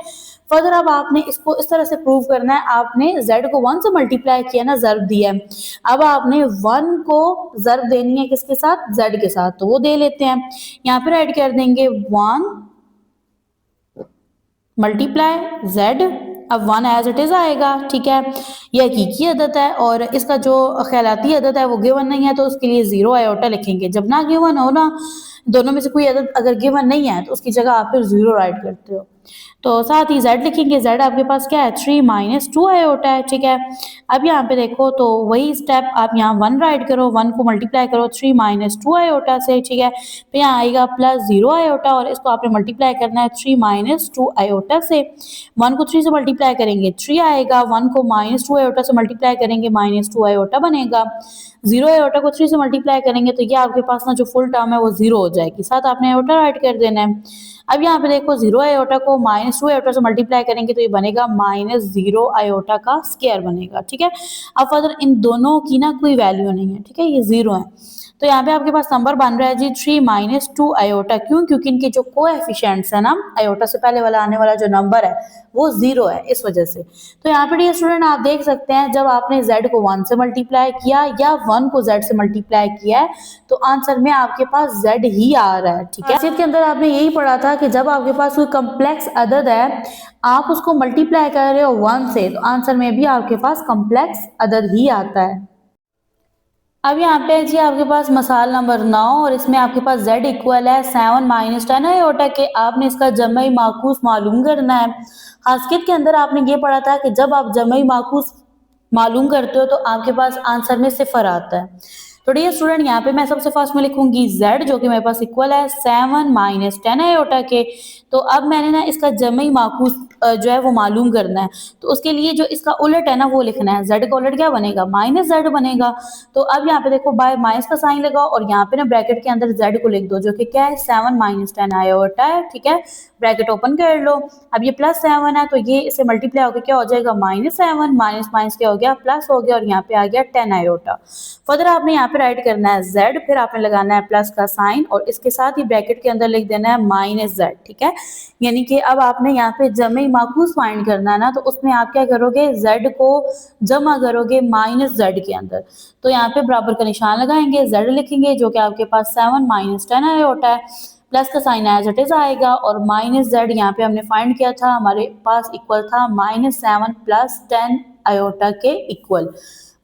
[SPEAKER 1] फर्दर अब आपने इसको इस तरह से प्रूव करना है, आपने z को 1 से मल्टीप्लाई किया ना, ज़र्ब दिया है, अब आपने 1 को ज़र्ब देनी है किसके साथ z के साथ, तो वो दे लेते हैं। यहाँ पे ऐड कर देंगे 1 मल्टीप्लाई z, अब 1 एज इट इज आएगा, ठीक है। ये हकीकी अदद है और इसका जो ख्यालाती अदद है वो गिवन नहीं है, तो उसके लिए 0 आयोटा लिखेंगे। जब ना गिवन हो ना, दोनों में से कोई अदद अगर गिवन नहीं है तो उसकी जगह आप फिर 0 राइट करते हो। तो साथ ही z लिखेंगे, z आपके पास क्या है 3 माइनस 2 आयोटा है, ठीक है। अब यहाँ पे देखो तो वही स्टेप आप यहाँ 1 राइट करो, 1 को मल्टीप्लाई करो 3 माइनस 2 आयोटा से, ठीक है। फिर यहाँ आएगा प्लस 0 आयोटा और इसको आपने मल्टीप्लाई करना है 3 माइनस 2 आयोटा से। 1 को 3 से मल्टीप्लाई करेंगे 3 आएगा, 1 को -2 आयोटा से मल्टीप्लाई करेंगे -2 आयोटा बनेगा। 0 आयोटा को 3 से मल्टीप्लाई करेंगे तो ये आपके पास ना जो फुल टर्म है वो 0 हो जाएगी, साथ आपने आयोटा राइट कर देना है। अब यहाँ पे देखो 0 आयोटा को -2 आयोटा से मल्टीप्लाई करेंगे तो ये बनेगा -0 आयोटा का स्क्वायर बनेगा, ठीक है। अब फर्दर इन दोनों की ना कोई वैल्यू नहीं है, ठीक है, ये 0 है, तो यहाँ पे आपके पास नंबर बन रहा है जी 3 माइनस 2 आयोटा। क्यों? क्योंकि इनके जो कोएफिशिएंट्स है ना, आयोटा से पहले वाला आने वाला जो नंबर है वो 0 है, इस वजह से। तो यहाँ पे डियर स्टूडेंट आप देख सकते हैं, जब आपने z को 1 से मल्टीप्लाई किया या 1 को z से मल्टीप्लाई किया है तो आंसर में आपके पास z ही आ रहा है, ठीक है। खासियत के अंदर आपने यही पढ़ा था कि जब आपके पास कोई कम्प्लेक्स अदद है, आप उसको मल्टीप्लाई कर रहे हो 1 से, तो आंसर में भी आपके पास कम्प्लेक्स अदद ही आता है। अब यहाँ पे जी आपके पास मसाल नंबर 9 और इसमें आपके पास z इक्वल है 7 माइनस 10 आयोटा के। आपने इसका जमई माकूस मालूम करना है। खासियत के अंदर आपने ये पढ़ा था कि जब आप जमई माकूस मालूम करते हो तो आपके पास आंसर में सिफर आता है। तो डियर स्टूडेंट यहाँ पे मैं सबसे फर्स्ट में लिखूंगी z जो कि मेरे पास इक्वल है 7 माइनस 10 आयोटा के। तो अब मैंने ना इसका जमई माकूस जो है वो मालूम करना है, तो उसके लिए जो इसका उलट है ना वो लिखना है। z का उलट क्या बनेगा -z बनेगा। तो अब यहाँ पे देखो बाय माइनस का साइन लगाओ और यहाँ पे ना ब्रैकेट के अंदर z को लिख दो जो कि क्या है 7 माइनस 10 आयोटा है, ठीक है। ब्रैकेट ओपन कर लो। अब ये +7 है तो ये इसे मल्टीप्लाई होकर क्या हो जाएगा -7, माइनस माइनस क्या हो गया प्लस हो गया और यहाँ पे आ गया 10 आयोटा। फर्दर आपने यहाँ पे राइट करना है z, फिर आपने लगाना है प्लस का साइन और इसके साथ ही ब्रैकेट के अंदर लिख देना है -z, ठीक है। यानी कि अब आपने यहाँ पे जमे माकूस फाइंड करना है ना, तो उसमें आप क्या करोगे z को जमा करोगे -z के अंदर। तो यहाँ पे बराबर का निशान लगाएंगे, z लिखेंगे जो कि आपके पास 7 माइनस 10 आयोटा है, प्लस का साइन एज इट इज आएगा और -z यहाँ पे हमने फाइंड किया था, हमारे पास इक्वल था -7 प्लस 10 आयोटा के इक्वल।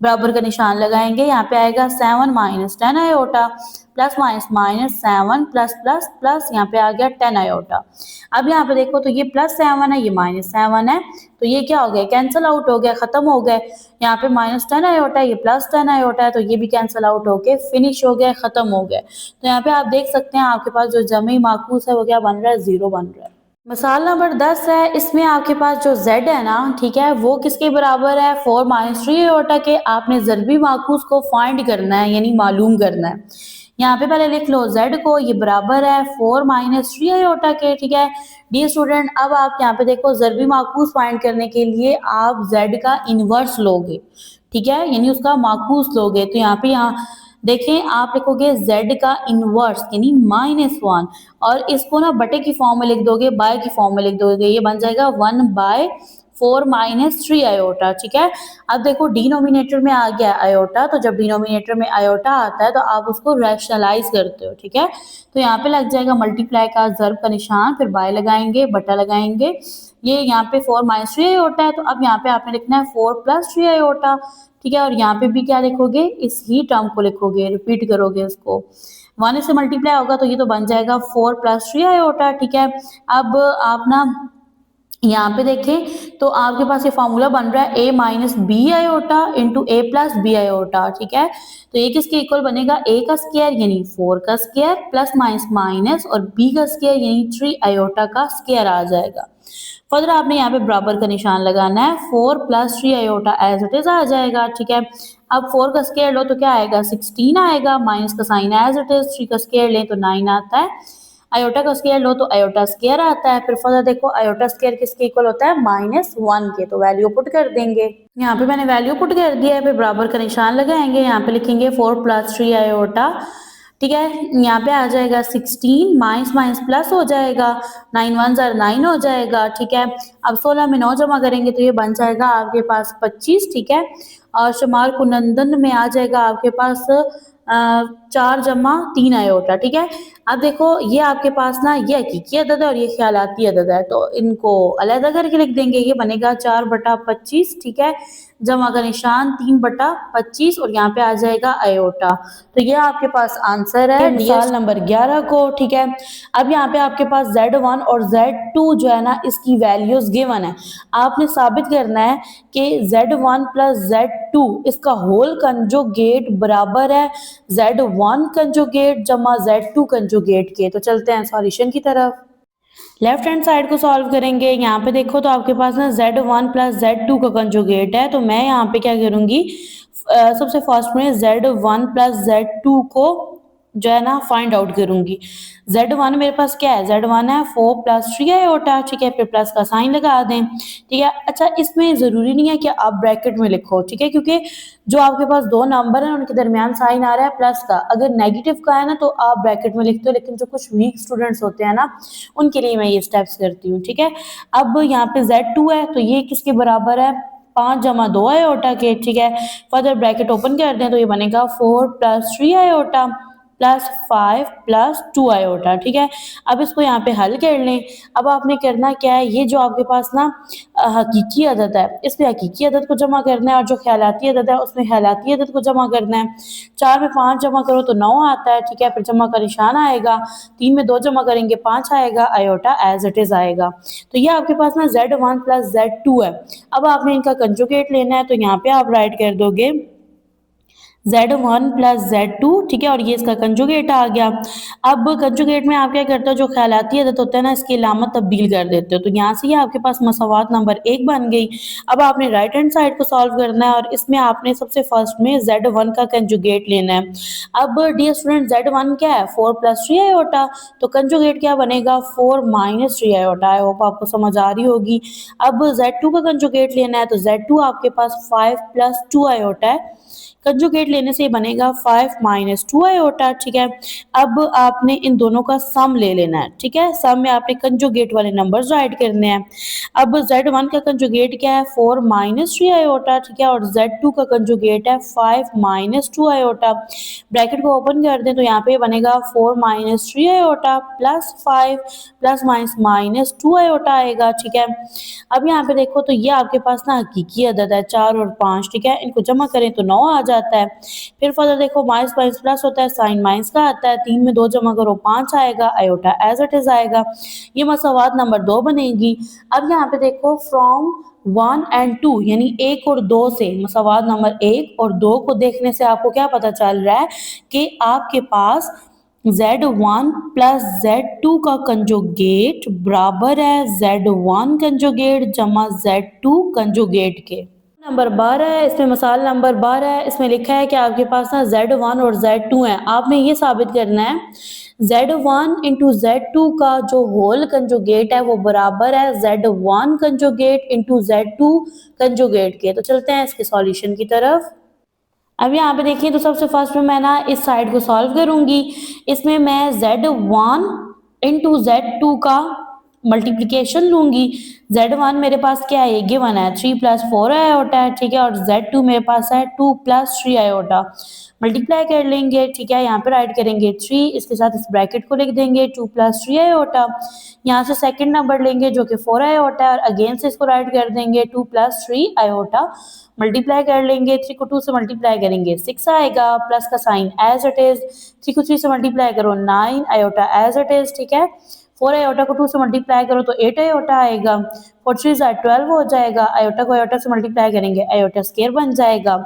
[SPEAKER 1] बराबर का निशान लगाएंगे, यहाँ पे आएगा 7 minus 10 iota plus minus -7 plus plus plus यहाँ पे आ गया 10 आयोटा। अब यहाँ पे देखो तो ये +7 है, ये -7 है, तो ये क्या हो गया कैंसिल आउट हो गया, खत्म हो गए। यहाँ पे -10 आयोटा है, ये +10 आयोटा है, तो ये भी कैंसिल आउट हो गए, फिनिश हो गए, खत्म हो गए। तो यहाँ पे आप देख सकते हैं आपके पास जो जमी माकूस है वो क्या बन रहा है 0 बन रहा है। मसाल नंबर 10 है, इसमें आपके पास जो z है ना, ठीक है, वो किसके बराबर है 4 माइनस 3 आयोटा के। आपने ज़रबी माकूस को फाइंड करना है यानी मालूम करना है। यहाँ पे पहले लिख लो z को, ये बराबर है 4 माइनस 3 आयोटा के, ठीक है। डी स्टूडेंट अब आप यहाँ पे देखो ज़रबी माकूस फाइंड करने के लिए आप z का इनवर्स लोगे, ठीक है, यानी उसका माकूस लोगे। तो यहाँ पे देखें आप लिखोगे z का इनवर्स यानी -1 और इसको ना बटे की फॉर्म में लिख दोगे, बाय की फॉर्म में लिख दोगे, ये बन जाएगा 1/4 4 माइनस 3 आयोटा, ठीक है। अब देखो डिनोमिनेटर में आ गया आयोटा, तो जब डिनोमिनेटर में आयोटा आता है तो आप उसको रैशनलाइज करते हो, ठीक है। तो यहाँ पे लग जाएगा मल्टीप्लाई का ज़र्ब का निशान, फिर बाय लगाएंगे, बटा लगाएंगे। ये यहाँ पे 4 माइनस 3 आयोटा है, तो अब यहाँ पे आपने लिखना है 4 प्लस 3 आयोटा, ठीक है। और यहाँ पे भी क्या लिखोगे, इस ही टर्म को लिखोगे, रिपीट करोगे उसको। 1 से मल्टीप्लाई होगा तो ये तो बन जाएगा 4 प्लस 3 आयोटा, ठीक है। अब आप ना यहाँ पे देखें तो आपके पास ये फॉर्मूला बन रहा है a minus B iota into A plus B iota, ठीक है। तो ये किसके इक्वल बनेगा, a का स्क्वायर यानी 4 का स्क्वायर प्लस माइनस माइनस और b का स्क्वायर यानी 3 आयोटा का स्क्वायर आ जाएगा। फर्दर आपने यहाँ पे बराबर का निशान लगाना है, 4 plus 3 iota as it is आ जाएगा, ठीक है। अब 4 का स्क्वायर लो तो क्या आएगा, 16 आएगा, माइनस का साइन एज इट इज, 3 का स्क्वायर लें तो 9 आता है, आयोटा का स्क्वायर लो तो आयोटा स्क्वायर आता है। फिर फर्दर देखो आयोटा स्क्वायर किसके इक्वल होता है, -1 के, तो वैल्यू पुट कर देंगे। यहाँ पे मैंने वैल्यू पुट कर दिया है, फिर बराबर का निशान लगाएंगे, यहाँ पे लिखेंगे 4 प्लस 3 आयोटा, ठीक है। यहाँ पे आ जाएगा 16, माइनस माइनस प्लस हो जाएगा, 9 1 ज़र 9 हो जाएगा, ठीक है। अब 16 में 9 जमा करेंगे तो ये बन जाएगा आपके पास 25, ठीक है। और शुमार कुनंदन में आ जाएगा आपके पास 4 जमा 3 आयोटा, ठीक है। अब देखो ये आपके पास ना ये हकीकी अदद है और ये ख्यालाती अदद है, तो इनको अलग करके लिख देंगे। ये बनेगा 4/25, ठीक है, जमा का निशान 3/25 और यहाँ पे आ जाएगा आयोटा। तो ये आपके पास आंसर है मिसाल नंबर 11 को, ठीक है। अब यहाँ पे आपके पास Z1 और Z2 जो है ना इसकी वैल्यूज गिवन है। आपने साबित करना है कि Z1 प्लस Z2 इसका होल कंजुगेट बराबर है Z1 कंजुगेट जमा Z2 कंजुगेट के। तो चलते हैं सॉल्यूशन की तरफ। लेफ्ट हैंड साइड को सॉल्व करेंगे। यहाँ पे देखो तो आपके पास ना Z1 प्लस Z2 का कंजुगेट है, तो मैं यहाँ पे क्या करूँगी, सबसे फर्स्ट में Z1 प्लस Z2 को जो है ना फाइंड आउट करूंगी। Z1 मेरे पास क्या है, Z1 है 4 प्लस 3 आयोटा, ठीक है, फिर प्लस का साइन लगा दें, ठीक है। अच्छा इसमें ज़रूरी नहीं है कि आप ब्रैकेट में लिखो, ठीक है, क्योंकि जो आपके पास दो नंबर हैं उनके दरमियान साइन आ रहा है प्लस का, अगर नेगेटिव का है ना तो आप ब्रैकेट में लिखते हो, लेकिन जो कुछ वीक स्टूडेंट्स होते हैं ना उनके लिए मैं ये स्टेप्स करती हूँ, ठीक है। अब यहाँ पे Z2 है तो ये किसके बराबर है, 5 जमा 2 आयोटा के, ठीक है। फर्दर ब्रैकेट ओपन कर दें तो ये बनेगा 4 plus 3 iota plus 5 plus 2 iota, ठीक है। अब इसको यहाँ पे हल कर लें। अब आपने करना क्या है, ये जो आपके पास ना हकीकी अदद है इसमें हकीकी अदद को जमा करना है और जो ख्यालाती अदद है उसमें ख्यालाती अदद को जमा करना है। 4 में 5 जमा करो तो 9 आता है, ठीक है, फिर जमा का निशान आएगा, 3 में 2 जमा करेंगे 5 आएगा, आयोटा एज इट इज आएगा। तो ये आपके पास ना Z1 प्लस Z2 है। अब आपने इनका कंजुगेट लेना है, तो यहाँ पे आप राइट कर दोगे Z1 प्लस Z2, ठीक है, और ये इसका कंजुगेट आ गया। अब कंजुगेट में आप क्या करते हो, जो ख्यालाती अदद होता है ना इसकी अलामत तब्दील कर देते हो, तो यहाँ से ये आपके पास मसावात नंबर 1 बन गई। अब आपने राइट हैंड साइड को सॉल्व करना है और इसमें आपने सबसे फर्स्ट में Z1 का कंजुगेट लेना है। अब डियर स्टूडेंट Z1 क्या है, 4 प्लस 3 आयोटा, तो कंजुगेट क्या बनेगा, 4 माइनस 3 आयोटा। आई होप आपको समझ आ रही होगी। अब Z2 का कंजुगेट लेना है, तो Z2 आपके पास 5 प्लस 2 आयोटा है, कंजुगेट लेने से बनेगा 5 माइनस 2 आयोटा, ठीक है। अब आपने इन दोनों का सम ले लेना है, ठीक है, सम में आपने कंजुगेट वाले नंबर्स राइट करने हैं। अब Z1 का कंजुगेट क्या है, 4 माइनस 3 आयोटा, ठीक है, और Z2 का कंजुगेट है 5 माइनस 2 आयोटा। ब्रैकेट को ओपन कर दें तो यहाँ पे बनेगा 4 minus 3 iota plus 5 plus minus minus 2 iota आएगा, ठीक है। अब यहाँ पे देखो तो ये आपके पास ना हकीकी अदद है 4 और 5, ठीक है, इनको जमा करें तो 9 आ जाता है। फिर फर्दर देखो माइनस माइनस प्लस होता है, साइन माइनस का आता है, 3 में 2 जमा करो 5 आएगा, आयोटा एज इट इज आएगा। ये मसावात नंबर 2 बनेगी। अब यहाँ पे देखो फ्रॉम 1 एंड 2 यानी 1 और 2 से मसावात नंबर 1 और 2 को देखने से आपको क्या पता चल रहा है कि आपके पास Z1 प्लस Z2 का कंजुगेट बराबर है Z1 कंजुगेट जमा Z2 कंजुगेट के। नंबर 12 है, इसमें मसाल नंबर 12 है, इसमें लिखा है कि आपके पास ना Z1 और Z2 है। आपने ये साबित करना है Z1 इंटू Z2 का जो होल कंजुगेट है वो बराबर है Z1 conjugate into Z2 conjugate के। तो चलते हैं इसके सॉल्यूशन की तरफ। अब यहाँ पे देखिए तो सबसे फर्स्ट में मैं ना इस साइड को सॉल्व करूंगी। इसमें मैं Z1 इंटू Z2 का मल्टीप्लिकेशन लूंगी, z1 मेरे पास क्या है, गिवन है 3 + 4 आयोटा है, ठीक है, और z2 मेरे पास है 2 + 3 आयोटा। मल्टीप्लाई कर लेंगे, ठीक है, यहाँ पे राइट करेंगे 3, इसके साथ इस ब्रैकेट को लिख देंगे 2 + 3 आयोटा। यहाँ से सेकंड नंबर लेंगे जो कि 4 आयोटा है, और अगेन से इसको राइट कर देंगे 2 + 3 आयोटा। मल्टीप्लाई कर लेंगे, 3 को 2 से मल्टीप्लाई करेंगे 6 आएगा, प्लस का साइन एज इट इज, 3 को 3 से मल्टीप्लाई करो 9 आयोटा एज इट इज, ठीक है। 4 आयोटा को 2 से मल्टीप्लाई करो तो 8 आयोटा आएगा, 4 3 12 हो जाएगा, आयोटा को आयोटा से मल्टीप्लाई करेंगे आयोटा स्क्वायर बन जाएगा।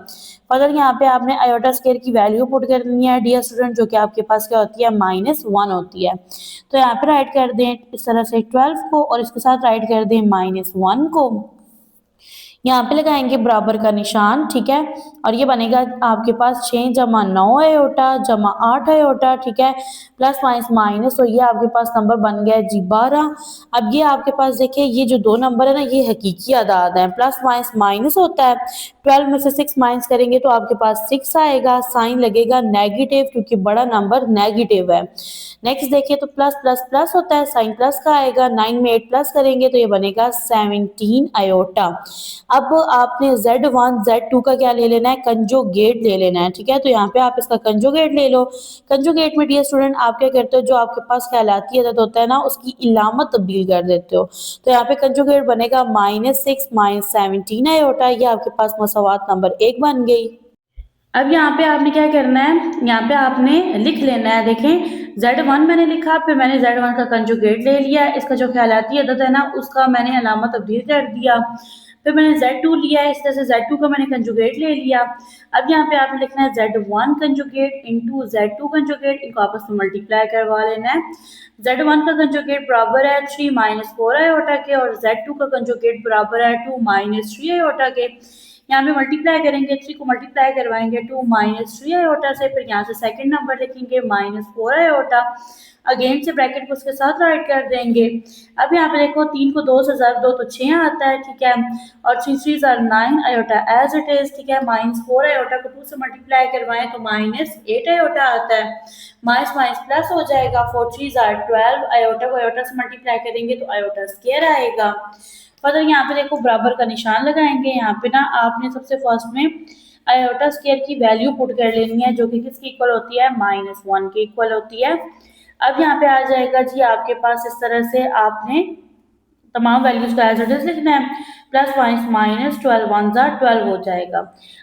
[SPEAKER 1] फर्दर यहाँ पे आपने आयोटा स्क्वायर की वैल्यू पुट करनी है डियर स्टूडेंट, जो कि आपके पास क्या होती है, -1 होती है। तो यहाँ पे राइट कर दें इस तरह से 12 को, और इसके साथ राइट कर दें -1 को। यहाँ पे लगाएंगे बराबर का निशान, ठीक है, और ये बनेगा आपके पास 6 + 9 आयोटा = 8 आयोटा, ठीक है, प्लस माइनस माइनस, तो ये आपके पास नंबर बन गया जी 12। अब ये आपके पास देखिए ये जो दो नंबर है ना, ये हकीकी अदाद है, प्लस माइनस माइनस होता है, 12 में से 6 माइनस करेंगे तो आपके पास 6 आएगा, साइन लगेगा नेगेटिव क्योंकि बड़ा नंबर नेगेटिव है। नेक्स्ट देखिए तो प्लस प्लस प्लस होता है, साइन प्लस का आएगा, 9 में 8 प्लस करेंगे तो ये बनेगा 17 आयोटा। अब आपने Z1 Z2 का क्या ले लेना है, कंजुगेट ले लेना है, ठीक है। तो यहाँ पे आप इसका कंजुगेट ले लो। कंजुगेट में डियर स्टूडेंट आप क्या करते हो, जो आपके पास कहलाती अदद होता है ना, उसकी इलामत तब्दील कर देते हो। तो यहाँ पे कंजुगेट बनेगा -6 - 17 आयोटा, ये आपके पास मसवात नंबर 1 बन गई। अब यहाँ पे आपने क्या करना है, यहाँ पे आपने लिख लेना है, देखें Z1 मैंने लिखा, फिर मैंने Z1 का कंजुगेट ले लिया, इसका जो ख्यालाती अदद है ना उसका मैंने अलामत तब्दील कर दिया, फिर मैंने Z2 लिया है, इस तरह से Z2 का मैंने कंजुगेट ले लिया। अब यहाँ पे आपने लिखना है Z1 conjugate into Z2 conjugate, इनको आपस में मल्टीप्लाई करवा लेना है। Z1 का कंजुगेट बराबर है 3 - 4 आयोटा के, और Z2 का कंजुगेट बराबर है 2 - 3 आयोटा के। यहाँ पे मल्टीप्लाई करेंगे, 3 को मल्टीप्लाई करवाएंगे 2 - 3 आयोटा से, फिर यहाँ से सेकंड नंबर लिखेंगे -4 आयोटा, अगेन से ब्रैकेट को उसके साथ राइट कर देंगे। अब यहाँ पे देखो 3 को 2 से ज़रब दो तो 6 आता है, ठीक है, और 3 3 9 आयोटा एज इट इज, ठीक है। -4 आयोटा को 2 से मल्टीप्लाई करवाएं तो -8 आयोटा आता है, माइनस माइनस प्लस हो जाएगा, 4 3 12, आयोटा को आयोटा से मल्टीप्लाई करेंगे तो आयोटा स्क्वायर आएगा। फर्दर यहाँ पे देखो बराबर का निशान लगाएंगे, यहाँ पे ना आपने सबसे फर्स्ट में आयोटा स्क्वायर की वैल्यू पुट कर लेनी है, जो कि किसकी इक्वल होती है, -1 की इक्वल होती है। अब यहाँ पे आ जाएगा जी आपके पास इस तरह से आपने तमाम वैल्यूज का एज इट इज लिखना है, प्लस माइनस 12 1 12 हो जाएगा।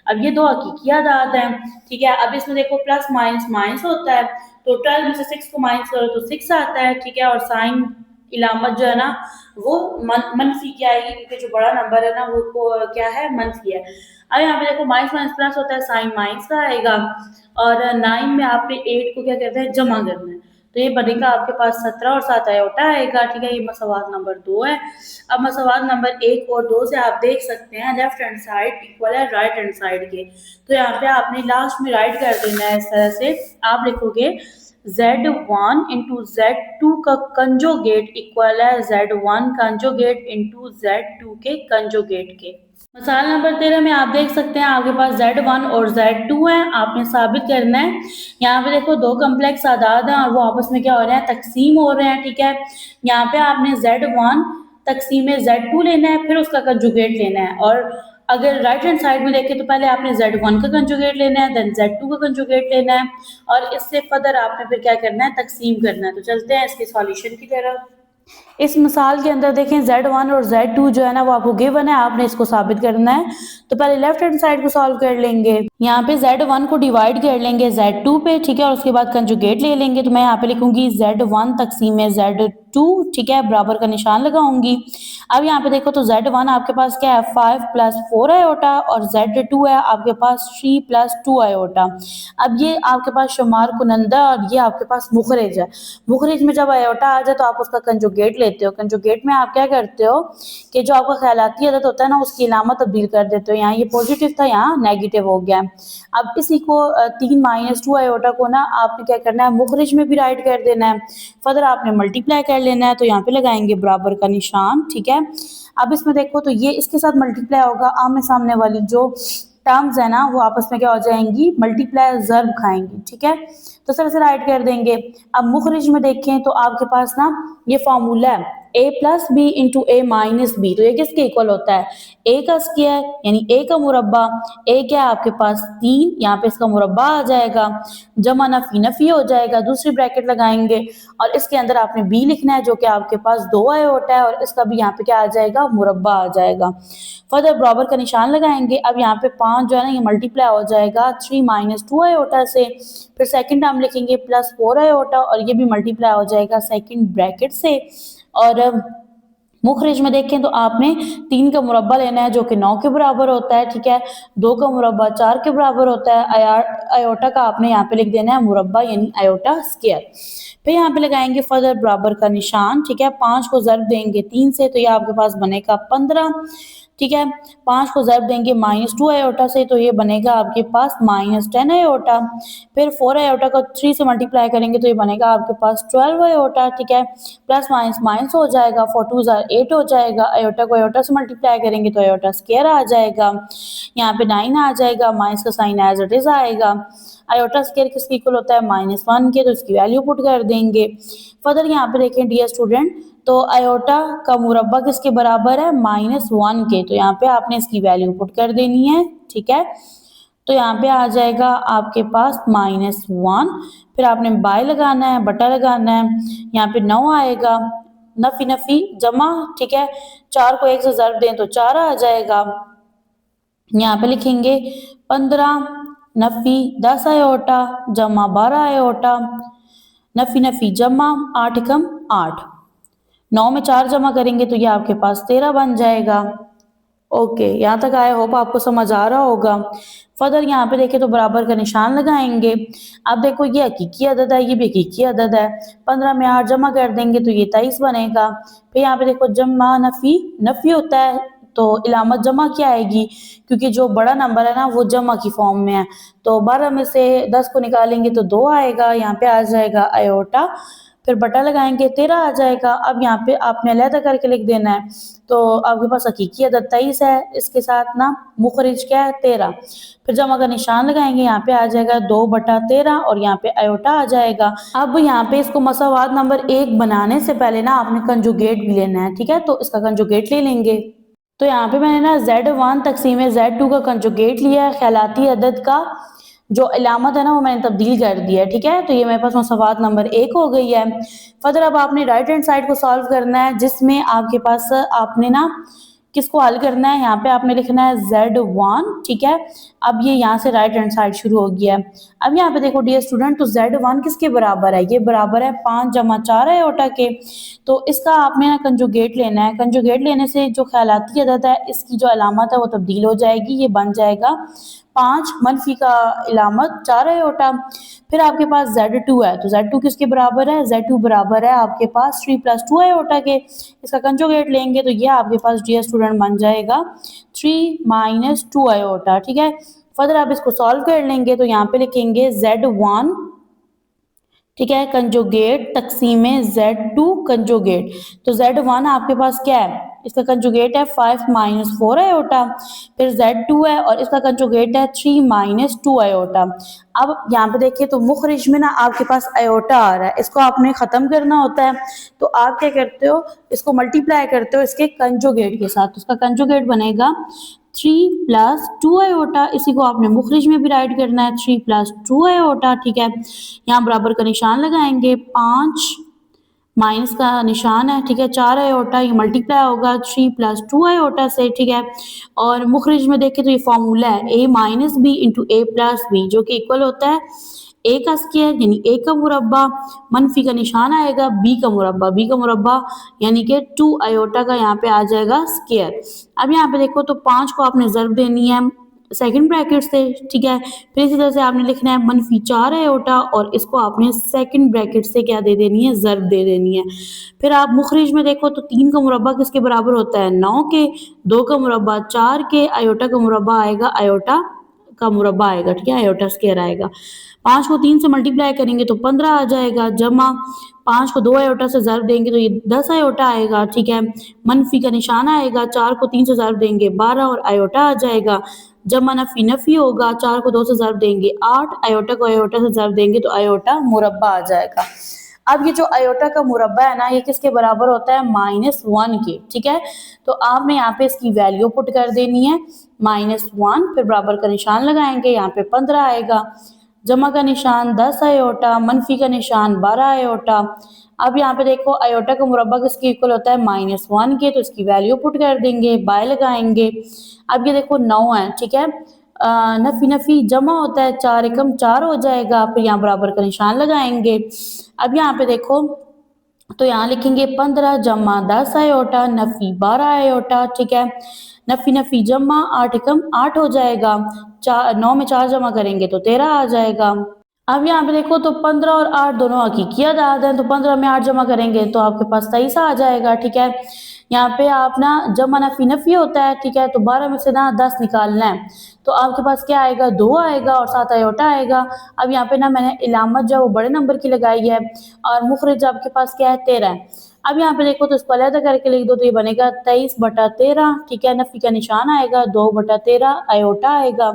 [SPEAKER 1] अब ये दो हकीकी आदात हैं, ठीक है। अब इसमें देखो प्लस माइनस माइनस होता है, तो 12 में से 6 को माइनस करो तो 6 आता है, ठीक है, और साइन इलामत जो है ना वो मनफी की आएगी, क्योंकि जो बड़ा नंबर है ना वो क्या है, मनफी है। अब यहाँ पे देखो माइनस माइनस प्लस होता है, साइन माइनस का आएगा, और 9 में आपने 8 को क्या करना है, जमा करना है, तो ये बनेगा आपके पास 17 और 7 आयोटा आएगा, ठीक है। ये मसवात नंबर 2 है। अब मसवात नंबर 1 और 2 से आप देख सकते हैं लेफ्ट हैंड साइड इक्वल है राइट हैंड साइड के, तो यहाँ पे आपने लास्ट में राइट कर देना है। इस तरह से आप लिखोगे Z1 इंटू Z2 का कंजुगेट इक्वल है Z1 कंजुगेट इंटू Z2 के कंजुगेट के। मसाल नंबर 13 में आप देख सकते हैं आपके पास Z1 और Z2 है, आपने साबित करना है। यहाँ पे देखो दो कम्प्लेक्स आदाद हैं और वो आपस में क्या हो रहे हैं, तकसीम हो रहे हैं, ठीक है। यहाँ पे आपने Z1 तकसीम Z2 लेना है, फिर उसका कंजुगेट लेना है, और अगर राइट हैंड साइड में देखें तो पहले आपने Z1 का कंजुगेट लेना है, देन Z2 का कंजुगेट लेना है, और इससे फर्दर आपने फिर क्या करना है, तकसीम करना है। तो चलते हैं इसके सॉल्यूशन की तरफ। इस मिसाल के अंदर देखें Z1 और Z2 जो है ना वो आपको गिवन है, आपने इसको साबित करना है। तो पहले लेफ्ट हैंड साइड को सॉल्व कर लेंगे, यहाँ पे Z1 को डिवाइड कर लेंगे Z2 पे, ठीक है, और उसके बाद कंजुगेट ले लेंगे। तो मैं यहाँ पे लिखूंगी Z1 तकसीम Z2, ठीक है, बराबर का निशान लगाऊंगी। अब यहाँ पे देखो तो Z1 आपके पास क्या है, 5 + 4 आयोटा, और Z2 है आपके पास 3 + 2 आयोटा। अब ये आपके पास शुमार कुनंदा और ये आपके पास मुखरिज है। मुखरिज में जब आयोटा आ जाए तो आप उसका कंजुगेट लेते हो। कंजुगेट में आप क्या करते हो कि जो आपका ख्यालाती अदद होता है ना उसकी इलामत तब्दील कर देते हो। यहाँ ये पॉजिटिव था, यहाँ नेगेटिव हो गया। अब इसी को 3 - 2 आयोटा को ना आपने क्या करना है, मुखरिज में भी राइट कर देना है, फर्दर आपने मल्टीप्लाई कर लेना है। तो यहाँ पे लगाएंगे बराबर का निशान, ठीक है। अब इसमें देखो तो ये इसके साथ मल्टीप्लाई होगा, आमने सामने वाली जो टर्म्स है ना वो आपस में क्या हो जाएंगी, मल्टीप्लाई ज़र्ब खाएंगी, ठीक है। तो सर से राइट कर देंगे। अब मुखरिज में देखें तो आपके पास ना ये फार्मूला है ए प्लस बी इंटू ए माइनस बी, तो ये किसके इक्वल होता है, ए का स्क्वायर यानी ए का मुरब्बा, ए क्या है आपके पास 3, यहाँ पे इसका मुरब्बा आ जाएगा, जमा नफी नफी हो जाएगा, दूसरी ब्रैकेट लगाएंगे और इसके अंदर आपने बी लिखना है जो कि आपके पास 2 आयोटा है और इसका भी यहाँ पे क्या आ जाएगा, मुरब्बा आ जाएगा। फर्दर बराबर का निशान लगाएंगे, अब यहाँ पे 5 जो है ना ये मल्टीप्लाई हो जाएगा 3 माइनस 2 आयोटा से, फिर सेकंड टर्म लिखेंगे प्लस 4 आयोटा और ये भी मल्टीप्लाई हो जाएगा सेकंड ब्रैकेट से। और मुखरिज में देखें तो आपने 3 का मुरब्बा लेना है जो कि 9 के बराबर होता है, ठीक है, 2 का मुरब्बा 4 के बराबर होता है, आयोटा का आपने यहाँ पे लिख देना है मुरब्बा यानी आयोटा स्क्वायर। फिर यहाँ पे लगाएंगे फर्दर बराबर का निशान, ठीक है, 5 को ज़र्ब देंगे 3 से तो ये आपके पास बनेगा 15, ठीक है, 5 को ज़र्ब देंगे -2 आयोटा से तो ये बनेगा आपके पास -10 आयोटा, फिर 4 आयोटा को 3 से मल्टीप्लाई करेंगे तो ये बनेगा आपके पास 12 आयोटा, ठीक है, प्लस माइनस माइनस हो जाएगा, 4 2 8 हो जाएगा, आयोटा को आयोटा से मल्टीप्लाई करेंगे तो आयोटा स्क्वायर आ जाएगा, यहाँ पे 9 आ जाएगा, माइनस का साइन एज इट इज आएगा, आयोटा स्क्वायर किसके इक्वल होता है -1 के, तो इसकी वैल्यू पुट कर देंगे। फर्दर यहाँ पे देखें डियर स्टूडेंट, तो आयोटा का मुरब्बा किसके बराबर है, -1 के, तो यहाँ पे आपने इसकी वैल्यू पुट कर देनी है, ठीक है, तो यहाँ पे आ जाएगा आपके पास -1, फिर आपने बाय लगाना है, बटा लगाना है, यहाँ पे 9 आएगा, नफी नफी जमा, ठीक है, 4 को 1 से ज़र्ब दें तो 4 आ जाएगा, यहाँ पे लिखेंगे 15 नफी 10 आयोटा जमा 12 आयोटा, नफी नफी जमा 8 कम 8, 9 में 4 जमा करेंगे तो ये आपके पास 13 बन जाएगा। ओके, यहाँ तक आया, होप आपको समझ आ रहा होगा। फर्दर यहाँ पे देखें तो बराबर का निशान लगाएंगे, अब देखो ये हकीकी अदद है, ये भी हकीकी अदद है, 15 में 8 जमा कर देंगे तो ये 23 बनेगा। फिर यहाँ पे देखो जमा नफी नफी होता है तो इलामत जमा क्या आएगी, क्योंकि जो बड़ा नंबर है ना वो जमा की फॉर्म में है, तो 12 में से 10 को निकालेंगे तो 2 आएगा, यहाँ पे आ जाएगा आयोटा, फिर बटा लगाएंगे 13 आ जाएगा। अब यहाँ पे आपने अलहदा करके लिख देना है, तो आपके पास हकीकी अदद 23 है, इसके साथ ना मुखरिज क्या है 13, फिर जमा का निशान लगाएंगे, यहाँ पे आ जाएगा 2/13 और यहाँ पे आयोटा आ जाएगा। अब यहाँ पे इसको मसावात नंबर 1 बनाने से पहले ना आपने कंजुगेट भी लेना है, ठीक है, तो इसका कंजुगेट ले लेंगे। तो यहाँ पे मैंने ना Z1 तकसीम Z2 का कंजुगेट लिया है, ख्यालाती अदद का जो अलामत है ना वो मैंने तब्दील कर दिया है, ठीक है, तो ये मेरे पास मसावात नंबर 1 हो गई है। फर्दर अब आपने राइट हैंड साइड को सॉल्व करना है, जिसमें आपके पास आपने ना किसको हल करना है, यहाँ पे आपने लिखना है Z1, ठीक है, अब ये यहाँ से राइट हैंड साइड शुरू हो गया है। अब यहाँ पे देखो डियर स्टूडेंट, तो Z1 किसके बराबर है, ये बराबर है 5 जमा 4 आयोटा के, तो इसका आपने ना कंजुगेट लेना है, कंजुगेट लेने से जो ख्यालाती अदद है इसकी जो अलामत है वो तब्दील हो जाएगी, ये बन जाएगा 5 मनफी का इलामत 4 आयोटा। फिर आपके पास Z2 है, तो Z2 किसके बराबर है, Z2 बराबर है आपके पास 3 + 2 आयोटा के, इसका कंजुगेट लेंगे तो ये आपके पास डियर स्टूडेंट बन जाएगा 3 - 2 आयोटा, ठीक है। फर्दर आप इसको सॉल्व कर लेंगे तो यहाँ पे लिखेंगे Z1, ठीक है, कंजुगेट तकसीम Z2 कंजुगेट, तो Z1 आपके पास क्या है, इसका कंजुगेट है 5 - 4 आयोटा, फिर Z2 है और इसका कंजुगेट है 3 - 2 आयोटा। अब यहाँ पे देखिए तो मुखरिज में ना आपके पास आयोटा आ रहा है, इसको आपने ख़त्म करना होता है, तो आप क्या करते हो, इसको मल्टीप्लाई करते हो इसके कंजुगेट के साथ, तो उसका कंजुगेट बनेगा 3 + 2 आयोटा, इसी को आपने मुखरिज में भी राइट करना है 3 + 2 आयोटा, ठीक है, यहाँ बराबर का निशान लगाएंगे, 5 माइनस का निशान है, ठीक है, 4 आयोटा, ये मल्टीप्लाई होगा 3 + 2 आयोटा से, ठीक है, और मुखरिज में देखें तो ये फॉर्मूला है a - b × a + b जो कि इक्वल होता है a का स्क्वायर यानी a का मुरब्बा, मनफी का निशान आएगा b का मुरब्बा यानी कि 2 आयोटा का यहाँ पे आ जाएगा स्क्वायर। अब यहाँ पे देखो तो 5 को आपने ज़र्ब देनी है सेकंड ब्रैकेट से, ठीक है, फिर इसी तरह से आपने लिखना है -4 आयोटा और इसको आपने सेकंड ब्रैकेट से क्या दे देनी है, ज़र्ब दे देनी है। फिर आप मुखरिज में देखो तो 3 का मुरब्बा किसके बराबर होता है, 9 के, 2 का मुरब्बा 4 के, आयोटा का मुरब्बा आएगा आयोटा का मुरब्बा आएगा, ठीक है, आयोटा स्क्वायर आएगा। 5 को 3 से मल्टीप्लाई करेंगे तो 15 आ जाएगा, जमा 5 को 2 आयोटा से ज़र्ब देंगे तो ये 10 आयोटा आएगा, ठीक है, मनफी का निशान आएगा, 4 को 3 से ज़र्ब देंगे 12 और आयोटा आ जाएगा, जमा नफी नफी होगा, 4 को 2 से ज़र्ब देंगे 8, आयोटा को आयोटा से ज़र्ब देंगे तो आयोटा मुरब्बा आ जाएगा। अब ये जो आयोटा का मुरब्बा है ना, ये किसके बराबर होता है, -1 के, ठीक है। तो आपने यहाँ पे इसकी वैल्यू पुट कर देनी है -1, फिर बराबर का निशान लगाएंगे, यहाँ पे 15 आएगा, जमा का निशान 10 आयोटा, मनफी का निशान 12 आयोटा। अब यहाँ पे देखो आयोटा का मुरब्बा किसके इक्वल होता है, -1 के, तो इसकी वैल्यू पुट कर देंगे, बाय लगाएंगे। अब ये देखो 9 है, ठीक है। नफी नफी जमा होता है, 4 एकम 4 हो जाएगा, फिर यहाँ बराबर का निशान लगाएंगे। अब यहाँ पे देखो तो यहाँ लिखेंगे 15 जमा 10 आयोटा, नफी 12 आयोटा, ठीक है। नफी नफी जमा 8 एकम 8 हो जाएगा, 9 में 4 जमा करेंगे तो 13 आ जाएगा। अब यहाँ पे देखो तो 15 और 8 दोनों हकीकी अदाद हैं, तो 15 में 8 जमा करेंगे तो आपके पास 23 आ जाएगा, ठीक है। यहाँ पे आप ना जमा नफी नफी होता है, ठीक है, तो 12 में से ना 10 निकालना है, तो आपके पास क्या आएगा, 2 आएगा और 7 आयोटा आएगा। अब यहाँ पे ना मैंने इलामत जो वो बड़े नंबर की लगाई है और मुखरिज आपके पास क्या है, 13 है। अब यहाँ पे देखो तो इसको अलग करके लिख दो तो ये बनेगा 23/13, ठीक है। नफी का निशान आएगा, 2/13 आयोटा आएगा।